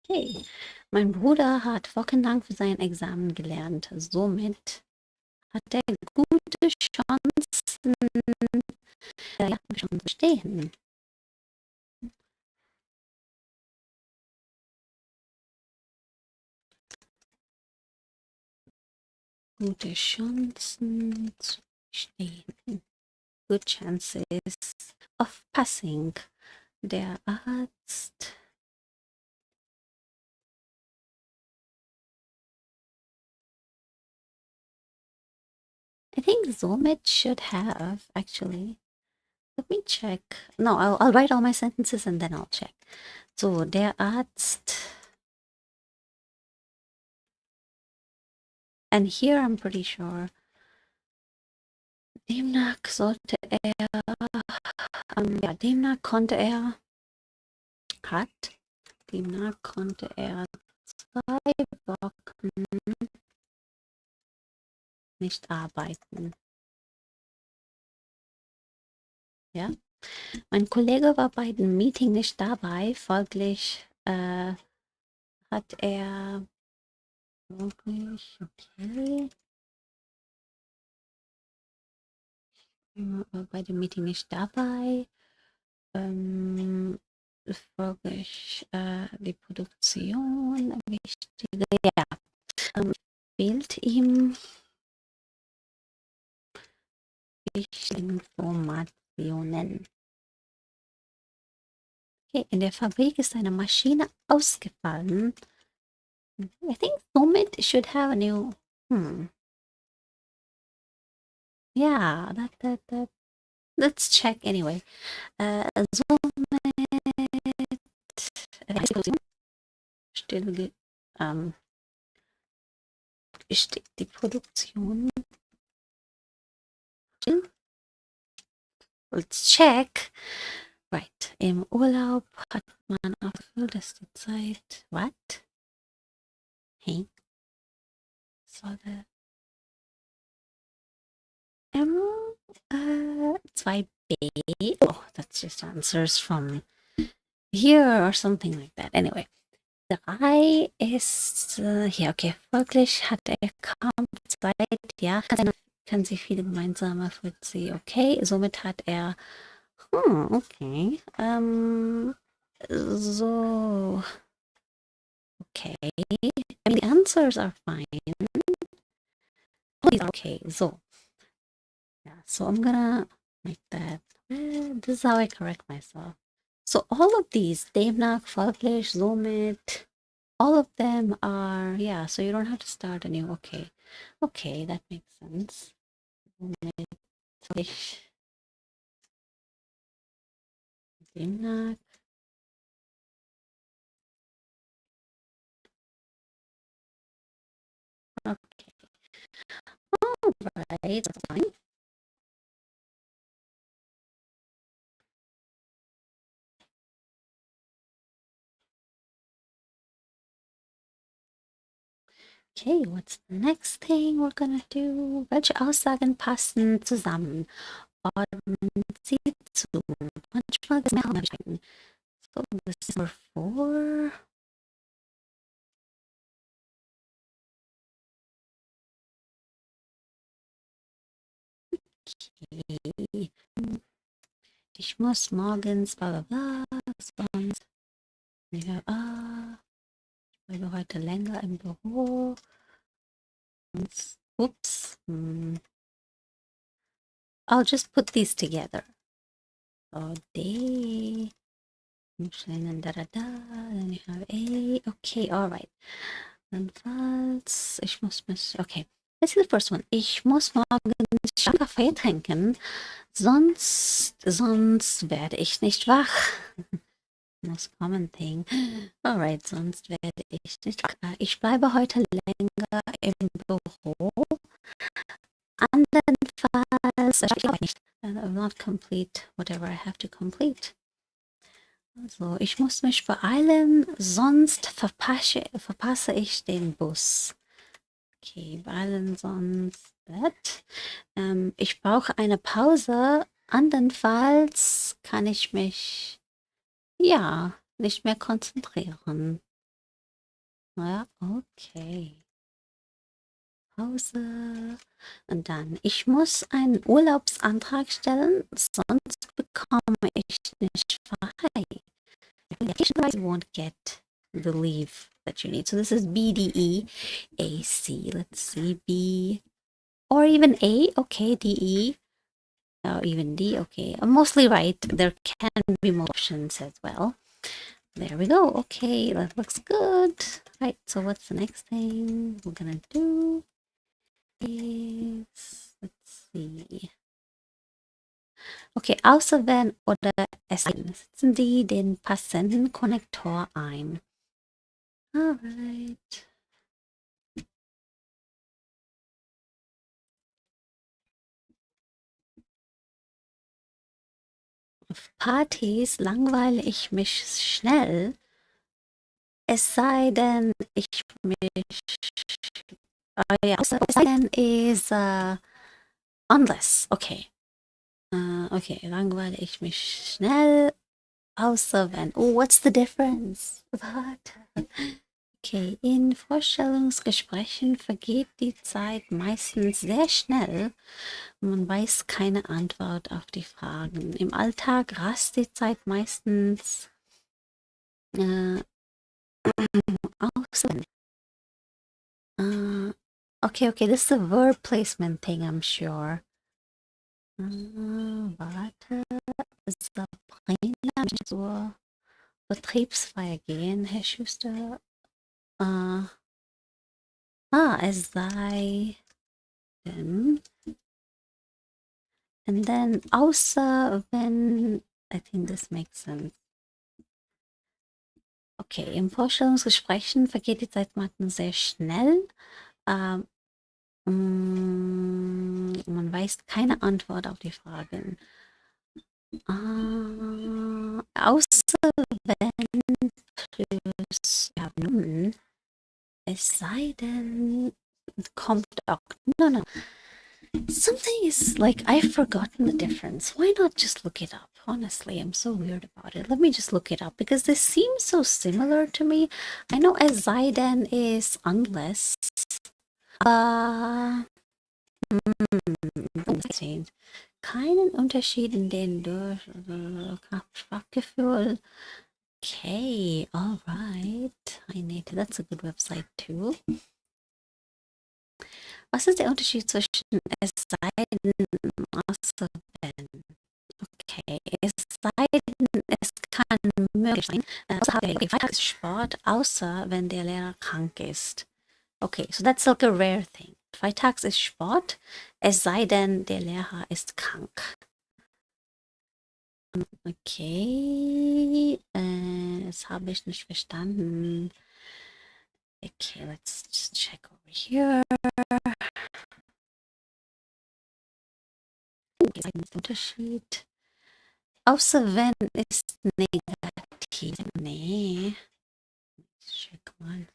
Speaker 1: Okay. Mein Bruder hat wochenlang für sein Examen gelernt. Somit hat er gute Chancen, schon zu bestehen. Gute Chancen zu bestehen. Good chances of passing. Der Arzt. I think somit should have, actually. Let me check. No, I'll write all my sentences and then I'll check. So, der Arzt. And here I'm pretty sure. Demnach sollte er. Ja, demnach konnte er. Demnach konnte er 2 Wochen nicht arbeiten. Ja. Mein Kollege war bei dem Meeting nicht dabei, folglich hat er wirklich, okay, bei dem Meeting nicht dabei, folglich die Produktion, wichtige, ja, fehlt ihm wichtige Informationen. Okay, in der Fabrik ist eine Maschine ausgefallen. I think somit should have a new. Yeah, that. Let's check anyway. Somit steht die Produktion. Let's check. Right. Im Urlaub hat man auch das die Zeit. What? Hey. Soll der 2b. Oh, that's just answers from here or something like that. Anyway. 3 ist hier, okay. Folglich hat er kaum Zeit. Ja, kann sie viele gemeinsame für sie. Okay, somit hat er. Okay. So. Okay. I mean, the answers are fine. Okay, so. Yeah, so I'm gonna make that. This is how I correct myself. So all of these, demnach, folglich, somit, all of them are, yeah, so you don't have to start anew. Okay. Okay, that makes sense. Somit, Ich demnach. Okay. All right, that's fine. Okay, what's the next thing we're gonna do? Welche Aussagen passen zusammen? Ordnen Sie zu. Manchmal gibt es mehrere Möglichkeiten. So, this is number 4. Okay. Ich muss morgens bla bla bla, sonst ja, ich bleibe heute länger im Büro. Oops. I'll just put these together. So day. Then da da da. Then you have A. Okay, all right. Dann falls ich muss mich. Okay. This is the first one. Ich muss morgens Kaffee trinken, sonst werde ich nicht wach. Most common thing. Alright, sonst werde ich nicht wach. Ich bleibe heute länger im Büro. Andernfalls ich auch nicht. I will not complete whatever I have to complete. Also, ich muss mich beeilen, sonst verpasse ich den Bus. Okay, beeilen, sonst that. Ich brauche eine Pause, andernfalls kann ich mich, ja, nicht mehr konzentrieren. Ja, okay. Pause. Und dann, ich muss einen Urlaubsantrag stellen, sonst bekomme ich nicht frei. You won't get the leave that you need. So this is BDE, AC. Let's see, B, or even A, okay, DE, or even D, okay. I'm mostly right. There can be more options as well. There we go. Okay, that looks good. Right, so what's the next thing we're gonna do? Is, let's see. Okay, außer wenn oder es sei, setzen Sie den passenden Konnektor ein. Alright. Auf Partys langweile ich mich schnell, es sei denn, ich mich. Ja, es sei denn, ist unless. Okay. Okay, langweile ich mich schnell, außer wenn. Oh, what's the difference? Warte. Okay, in Vorstellungsgesprächen vergeht die Zeit meistens sehr schnell. Man weiß keine Antwort auf die Fragen. Im Alltag rast die Zeit meistens außer. Okay, this is a verb placement thing, I'm sure. Warte, Sabrina zur Betriebsfeier gehen, Herr Schuster. Es sei denn. And then außer wenn, I think this makes sense. Okay, im Vorstellungsgesprächen vergeht die Zeit meistens sehr schnell. Man weiß keine Antwort auf die Fragen. Außer wenn plus ja, nun, es sei denn, kommt auch. No. Something is like, I've forgotten the difference. Why not just look it up? Honestly, I'm so weird about it. Let me just look it up because this seems so similar to me. I know es sei denn is unless. Keinen Unterschied in den Sprachgefühl. Okay, all right. That's a good website too. Was ist der Unterschied zwischen es sei denn außer wenn? Okay, es sei denn, es kann möglich sein. Freitag ist Sport, außer wenn der Lehrer krank ist. Okay, so that's like a rare thing. Freitags ist Sport, es sei denn, der Lehrer ist krank. Okay, das habe ich nicht verstanden. Okay, let's just check over here. Okay, Unterschied. Außer wenn ist negativ. Nee. Check mal.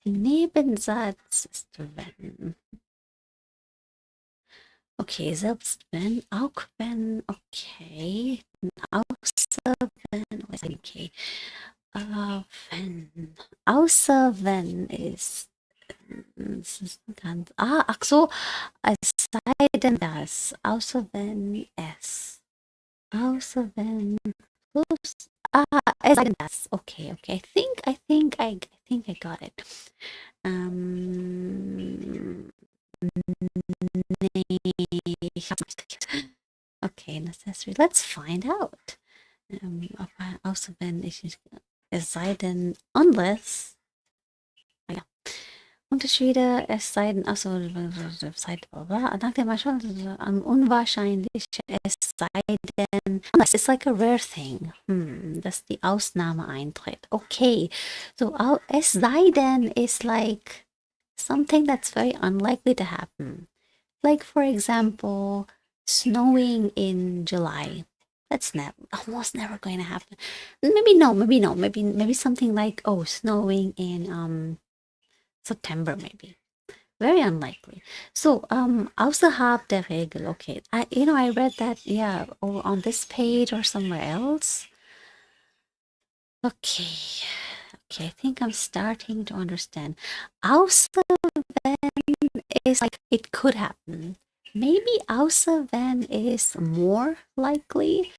Speaker 1: Nebensatz ist wenn. Okay, selbst wenn, auch wenn, okay. Außer wenn, okay. Wenn. Außer wenn ist. Das ist ganz. Ach so. Es sei denn das. Außer wenn es. Außer wenn. Ups. Es sei denn das. Okay, okay. I think I got it. Nee, ich hab's nicht kapiert. Okay, necessary. Let's find out. Aber außer wenn ich nicht. Es sei denn, unless. Ja. Unterschiede, es sei denn, achso, seit, nach dem Beispiel, unwahrscheinlich, es sei denn, unless it's like a rare thing, dass die Ausnahme eintritt. Okay, so es sei denn is like something that's very unlikely to happen. Like, for example, snowing in July. That's almost never going to happen. Maybe no, maybe something like, oh, snowing in September maybe. Very unlikely. So, außerhalb der Regel, okay. I read that, yeah, on this page or somewhere else. Okay. Okay, I think I'm starting to understand. Außer wenn is like, it could happen. Maybe außer wenn is more likely,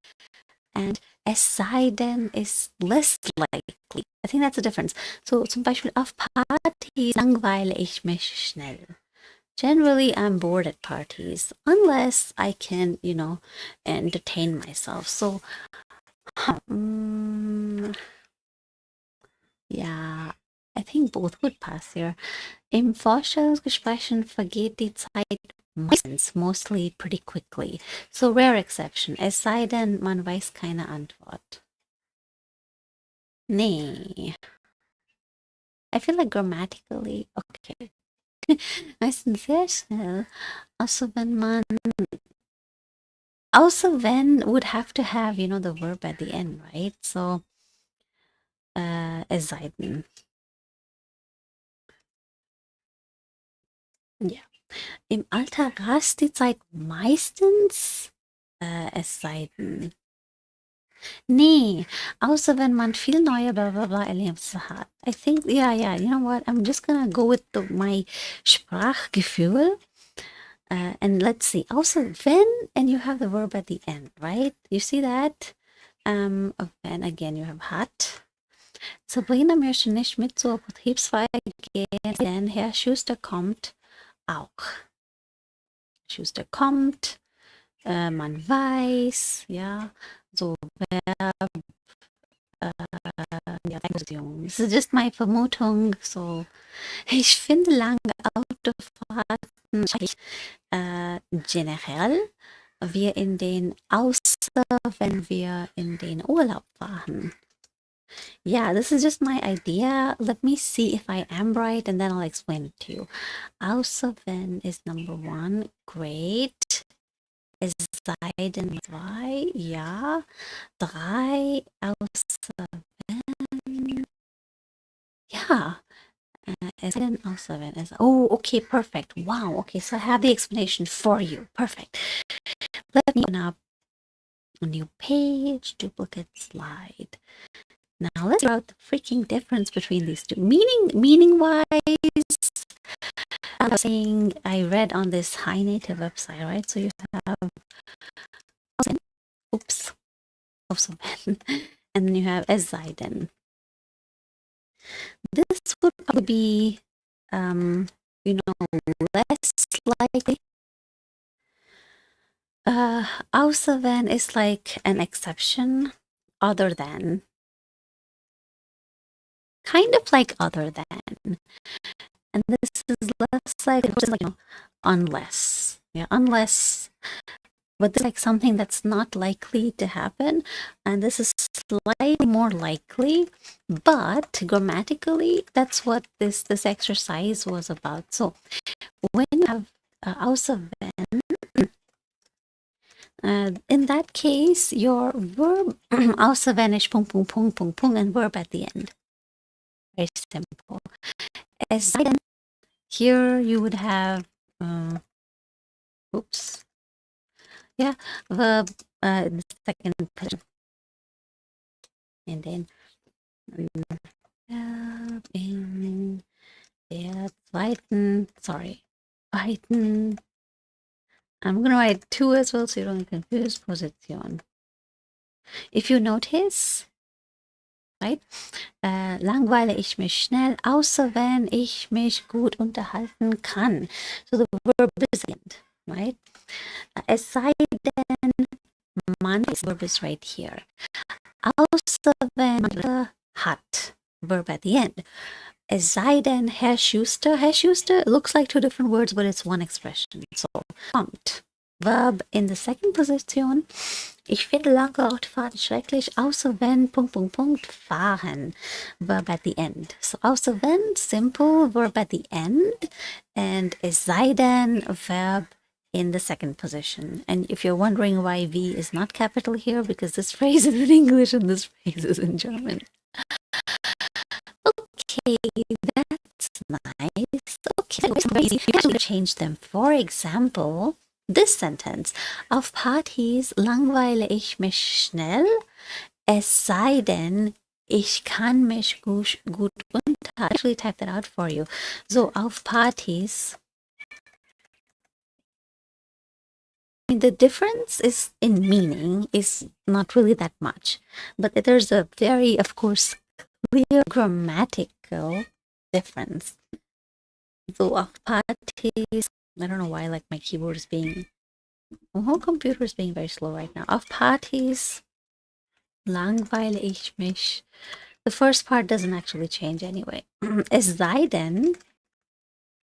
Speaker 1: and es sei denn is less likely. I think that's the difference. So, zum Beispiel auf Partys langweile ich mich schnell. Generally, I'm bored at parties unless I can, entertain myself. So, yeah, I think both would pass here. Im Vorstellungsgesprächen vergeht die Zeit meistens, mostly pretty quickly. So, rare exception. Es sei denn, man weiß keine Antwort. Nee. I feel like grammatically, okay. Meistens sehr schnell. Also, wenn would have to have, the verb at the end, right? So, es sei denn. Ja. Im Alter rast die Zeit meistens, es sei denn. Nee, außer wenn man viel neue bla Erlebnisse hat. I think, yeah, you know what? I'm just gonna go with my Sprachgefühl. And let's see. Also, wenn, and you have the verb at the end, right? You see that? And again, you have hat. Sabrina möchte nicht mit zur Betriebsfeier gehen, denn Herr Schuster kommt auch. Schuster kommt, man weiß, ja, so Verb, ja, das ist just my Vermutung, so. Ich finde lange Autofahrten generell, außer wenn wir in den Urlaub fahren. Yeah, this is just my idea. Let me see if I am right, and then I'll explain it to you. Außer wenn is number 1. Great. Es sei denn 2. Ja. 3. Außer wenn. Ja. Es sei denn außer wenn. Oh, okay, perfect. Wow. Okay, so I have the explanation for you. Perfect. Let me open up a new page. Duplicate slide. Now let's figure out the freaking difference between these two. Meaning-wise, I'm saying I read on this high native website, right? So you have, oops, and then you have es sei denn. This would probably be, less likely. Außer wenn is like an exception, other than. kind of like other than. And this is less like, unless. Yeah, unless. But this is like something that's not likely to happen. And this is slightly more likely. But grammatically, that's what this exercise was about. So when you have außer wenn, in that case, your verb außer wenn is Punkt, Punkt, Punkt, Punkt, Punkt, and verb at the end. Very simple. As then, here you would have, oops, yeah, verb in the second person. And then verb in der zweiten, zweiten, I'm going to write two as well so you don't get confused, Position. If you notice, right, langweile ich mich schnell, außer wenn ich mich gut unterhalten kann. So the verb is end, right? Es sei denn, man, this verb is right here. Außer wenn man hat, verb at the end. Es sei denn, Herr Schuster looks like two different words, but it's one expression. So, kommt. Verb in the second position. Ich finde lange Autofahrten schrecklich, außer wenn, Punkt, Punkt, Punkt, fahren. Verb at the end. So, außer wenn, simple, verb at the end. And es sei denn, verb in the second position. And if you're wondering why V is not capital here, because this phrase is in English and this phrase is in German. Okay, that's nice. Okay, you can change them. For example, this sentence. Auf Partys langweile ich mich schnell, es sei denn, ich kann mich gut unterhalten. I actually type that out for you. So, auf Partys. The difference is in meaning is not really that much, but there's a very, of course, clear grammatical difference. So auf Partys, I don't know why, like my keyboard is being, my whole computer is being very slow right now. Auf Partys langweile ich mich. The first part doesn't actually change anyway. Es sei denn,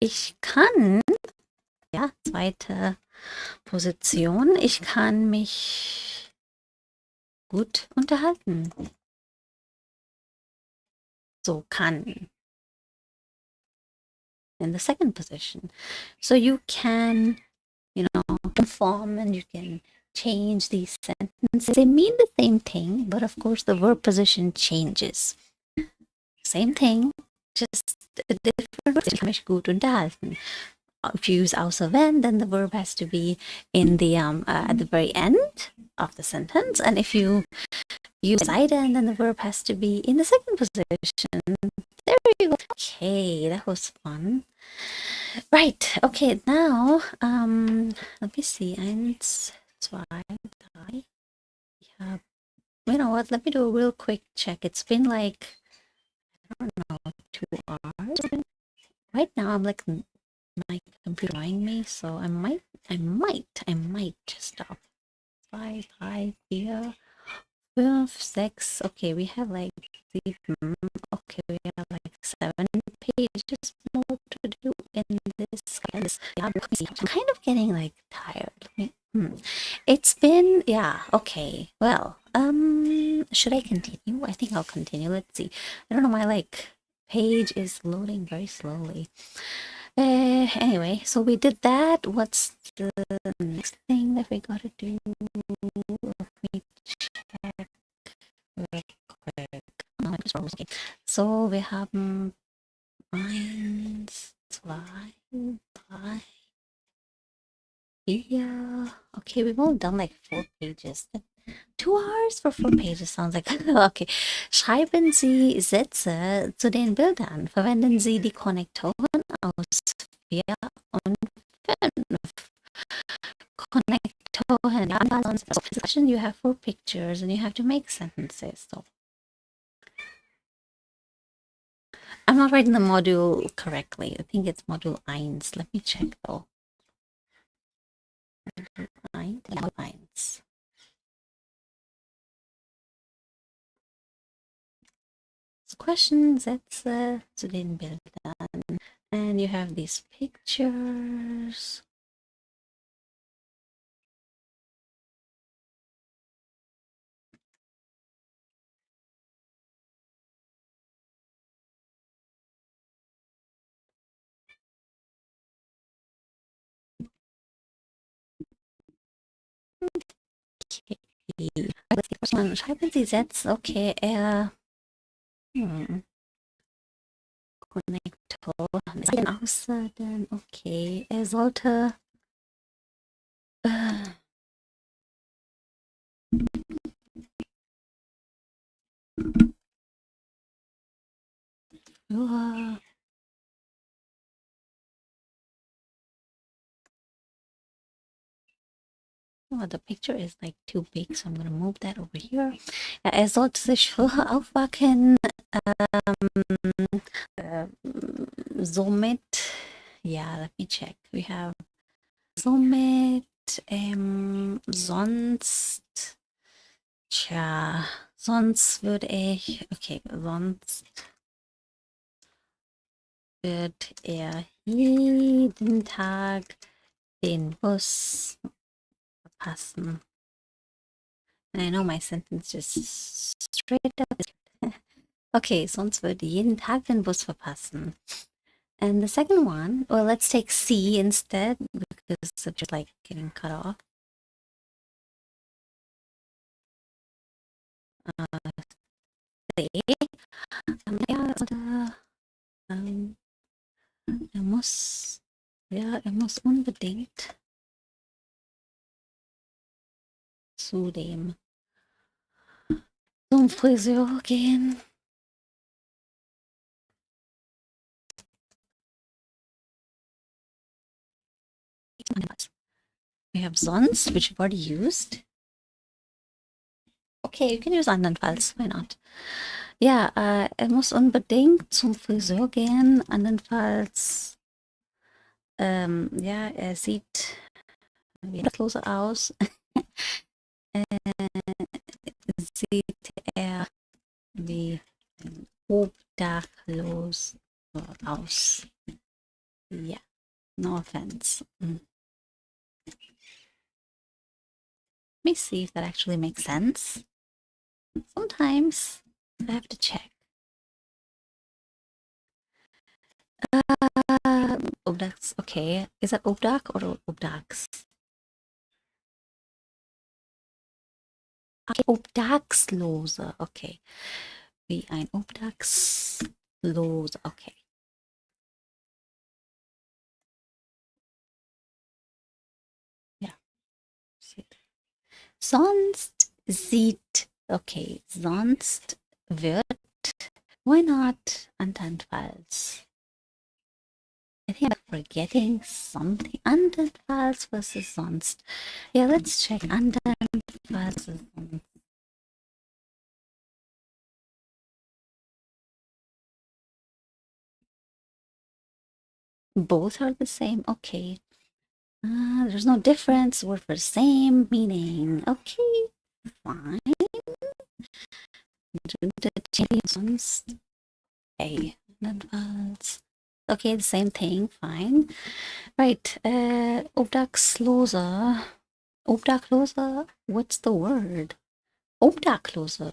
Speaker 1: ich kann, ja, zweite Position, ich kann mich gut unterhalten. So kann. In the second position. So you can, form and you can change these sentences. They mean the same thing, but of course the verb position changes. Same thing, just a different word. Ich kann mich gut unterhalten. If you use außer wenn, then the verb has to be in the at the very end of the sentence, and if you use sei denn, then the verb has to be in the second position. There you go. Okay, that was fun. Right. Okay, now let me see. 1, 2, 3. Yeah. You know what? Let me do a real quick check. It's been like, I don't know, 2 hours. Right now I'm like, my computer annoying me, so I might stop. 5, 5, 4, 5, 6. Okay, we have like 7. Okay, we have like 7 pages more to do in this. I'm kind of getting like tired. It's been, yeah, okay. Well, should I continue? I think I'll continue. Let's see. I don't know, my like page is loading very slowly. Anyway, so we did that. What's the next thing that we gotta do? Let me check real quick. Oh, okay. So we have 1, 2, 3, 4. Okay, we've only done like 4 pages. 2 hours for 4 pages sounds like, okay. Schreiben Sie Sätze zu den Bildern. Verwenden Sie die Konnektoren aus 4 und 5. Connectoren. You have 4 pictures and you have to make sentences. So I'm not writing the module correctly. I think it's module 1. Let me check though. Module 1. question, Sätze zu den Bildern. And you have these pictures. Okay. Schreiben Sie Sätze. Okay, Connector. Außerdem, okay, er sollte für oh, the picture is like too big, so I'm gonna move that over here. Ja, er sollte sich früher aufwachen. Somit, ja, let me check. We have somit, sonst, tja, sonst würde ich, okay, sonst wird er jeden Tag den Bus verpassen. And I know my sentence just straight up. Okay, sonst würde jeden Tag den Bus verpassen. And the second one, well, let's take C instead because it's just like getting cut off. C. Ja, oder er muss unbedingt zum Friseur gehen. We have sonst, which we've already used. Okay, you can use andernfalls. Why not? Ja, er muss unbedingt zum Friseur gehen. Andernfalls, ja, er sieht wertloser aus. Sieht er wie ein obdachlos aus. Ja, no offense. Let me see if that actually makes sense. Sometimes I have to check. Obdachs, okay. Is that obdach or obdachs? Okay, Obdachlose, okay. Wie ein Obdachlose, okay. Ja. Sonst sieht, okay, sonst wird, why not andernfalls? I think I'm forgetting something. Andernfalls versus sonst. Yeah, let's check andernfalls versus sonst. Both are the same. Okay. There's no difference. We're for the same meaning. Okay, fine. Sonst. Okay, andernfalls. Okay, the same thing. Fine. Right. Obdachloser. Obdachloser. What's the word? Obdachlose.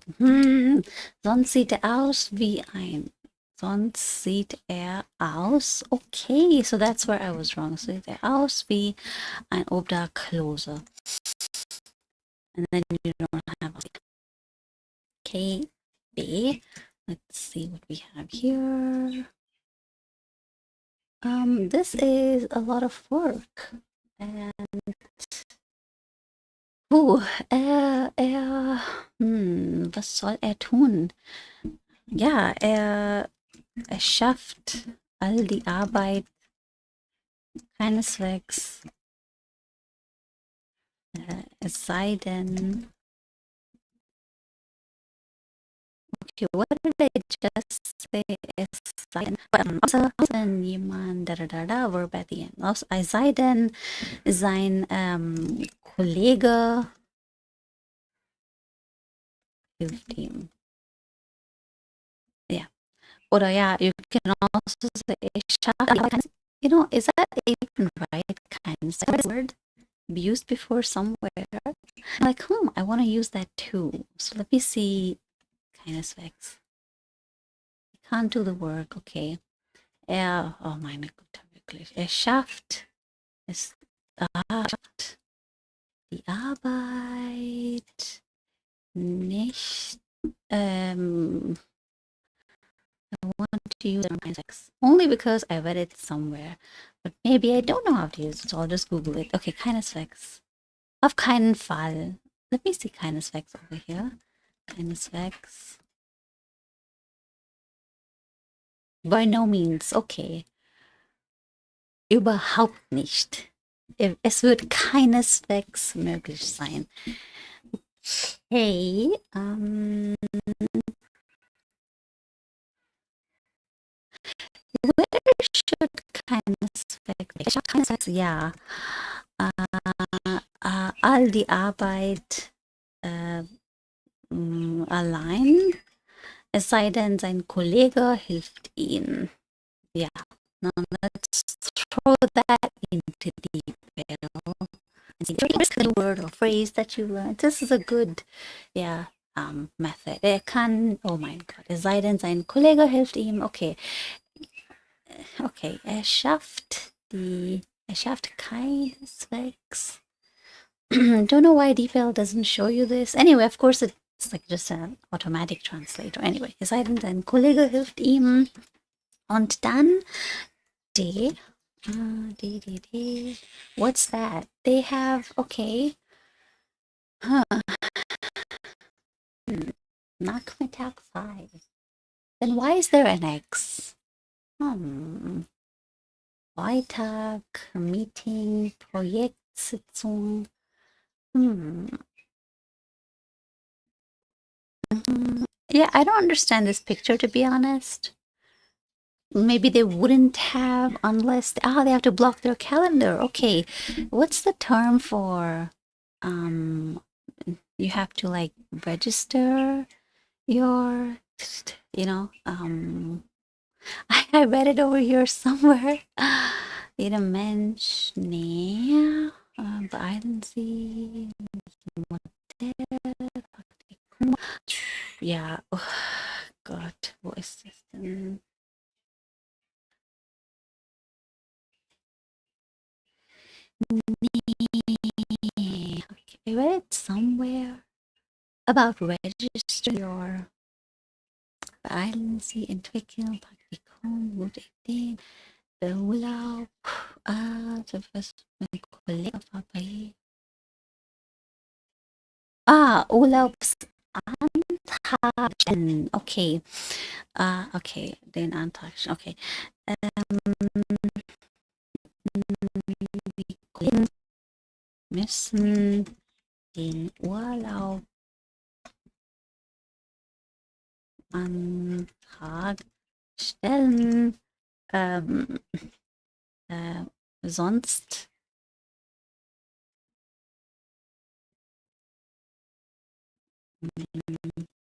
Speaker 1: Sonst sieht er aus wie ein. Sonst sieht er aus. Okay, so that's where I was wrong. So sieht er aus wie ein Obdachloser. And then you don't have. Okay, B. Let's see what we have here. This is a lot of work. And was soll er tun? Ja, er schafft all die Arbeit keineswegs, es sei denn, okay, what did I just say? Es sei denn, außer wenn jemand, verb at the end. Es sei denn, sein Kollege hilft ihm. Ja, Oder ja, you can also say schafft. You know, is that even right? Kind of word used before somewhere. Like, I want to use that too. So let me see. Keineswegs. Can't do the work, okay. Oh meine Güte, wirklich. Er schafft es, schafft die Arbeit nicht. I want to use Keineswegs only because I read it somewhere. But maybe I don't know how to use it, so I'll just Google it. Okay, Keineswegs. Auf keinen Fall. Let me see Keineswegs over here. Keineswegs. By no means, okay. Überhaupt nicht. Es wird keineswegs möglich sein. Okay, where should keineswegs, ja. All die Arbeit allein, es sei denn, sein Kollege hilft ihm. Ja, now let's throw that into the barrel. The word or phrase that you learned. This is a good, method. Er kann, oh mein Gott, es sei denn, sein Kollege hilft ihm. Okay, er schafft keineswegs. Don't know why DeepL doesn't show you this. Anyway, of course, it's like just an automatic translator. Anyway, es sei denn, sein Kollege hilft ihm. Und dann D. What's that? They have, okay. Nachmittag 5. Then why is there an X? Freitag, Meeting, Projektsitzung. Yeah, I don't understand this picture, to be honest. Maybe they wouldn't have unless they have to block their calendar. Okay, what's the term for you have to like register your I read it over here somewhere. Jeder Mensch, nee, beeilen Sie, Modell, Praktikum. Ja, oh Gott, wo ist das denn? Nee, I read it somewhere about register your beeilen Sie, entwickeln, Praktikum, gute Ideen, Urlaub, was mein Kollege war bei. Urlaubsantrag stellen. Okay. Okay, den Antrag. Okay. Die Kollegen müssen den Urlaubantrag stellen. Sonst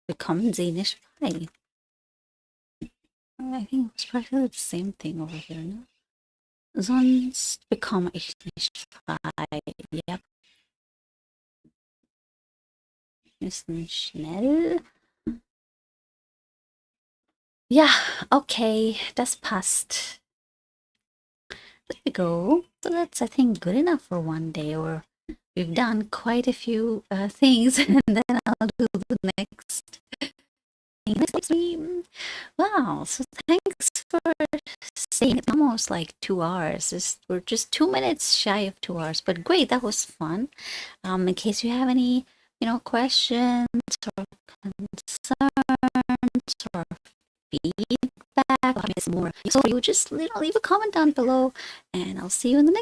Speaker 1: bekommen sie nicht frei. I think it's practically the same thing over here, ne? Sonst bekomme ich nicht frei. Ja. Müssen schnell. Ja, okay, das passt. There we go. So that's, I think, good enough for one day. Or we've done quite a few things, and then I'll do the next stream. Wow, so thanks for staying. It's almost like 2 hours. We're just 2 minutes shy of 2 hours, but great, that was fun. In case you have any, questions or concerns or feedback, more, so you just leave a comment down below, and I'll see you in the next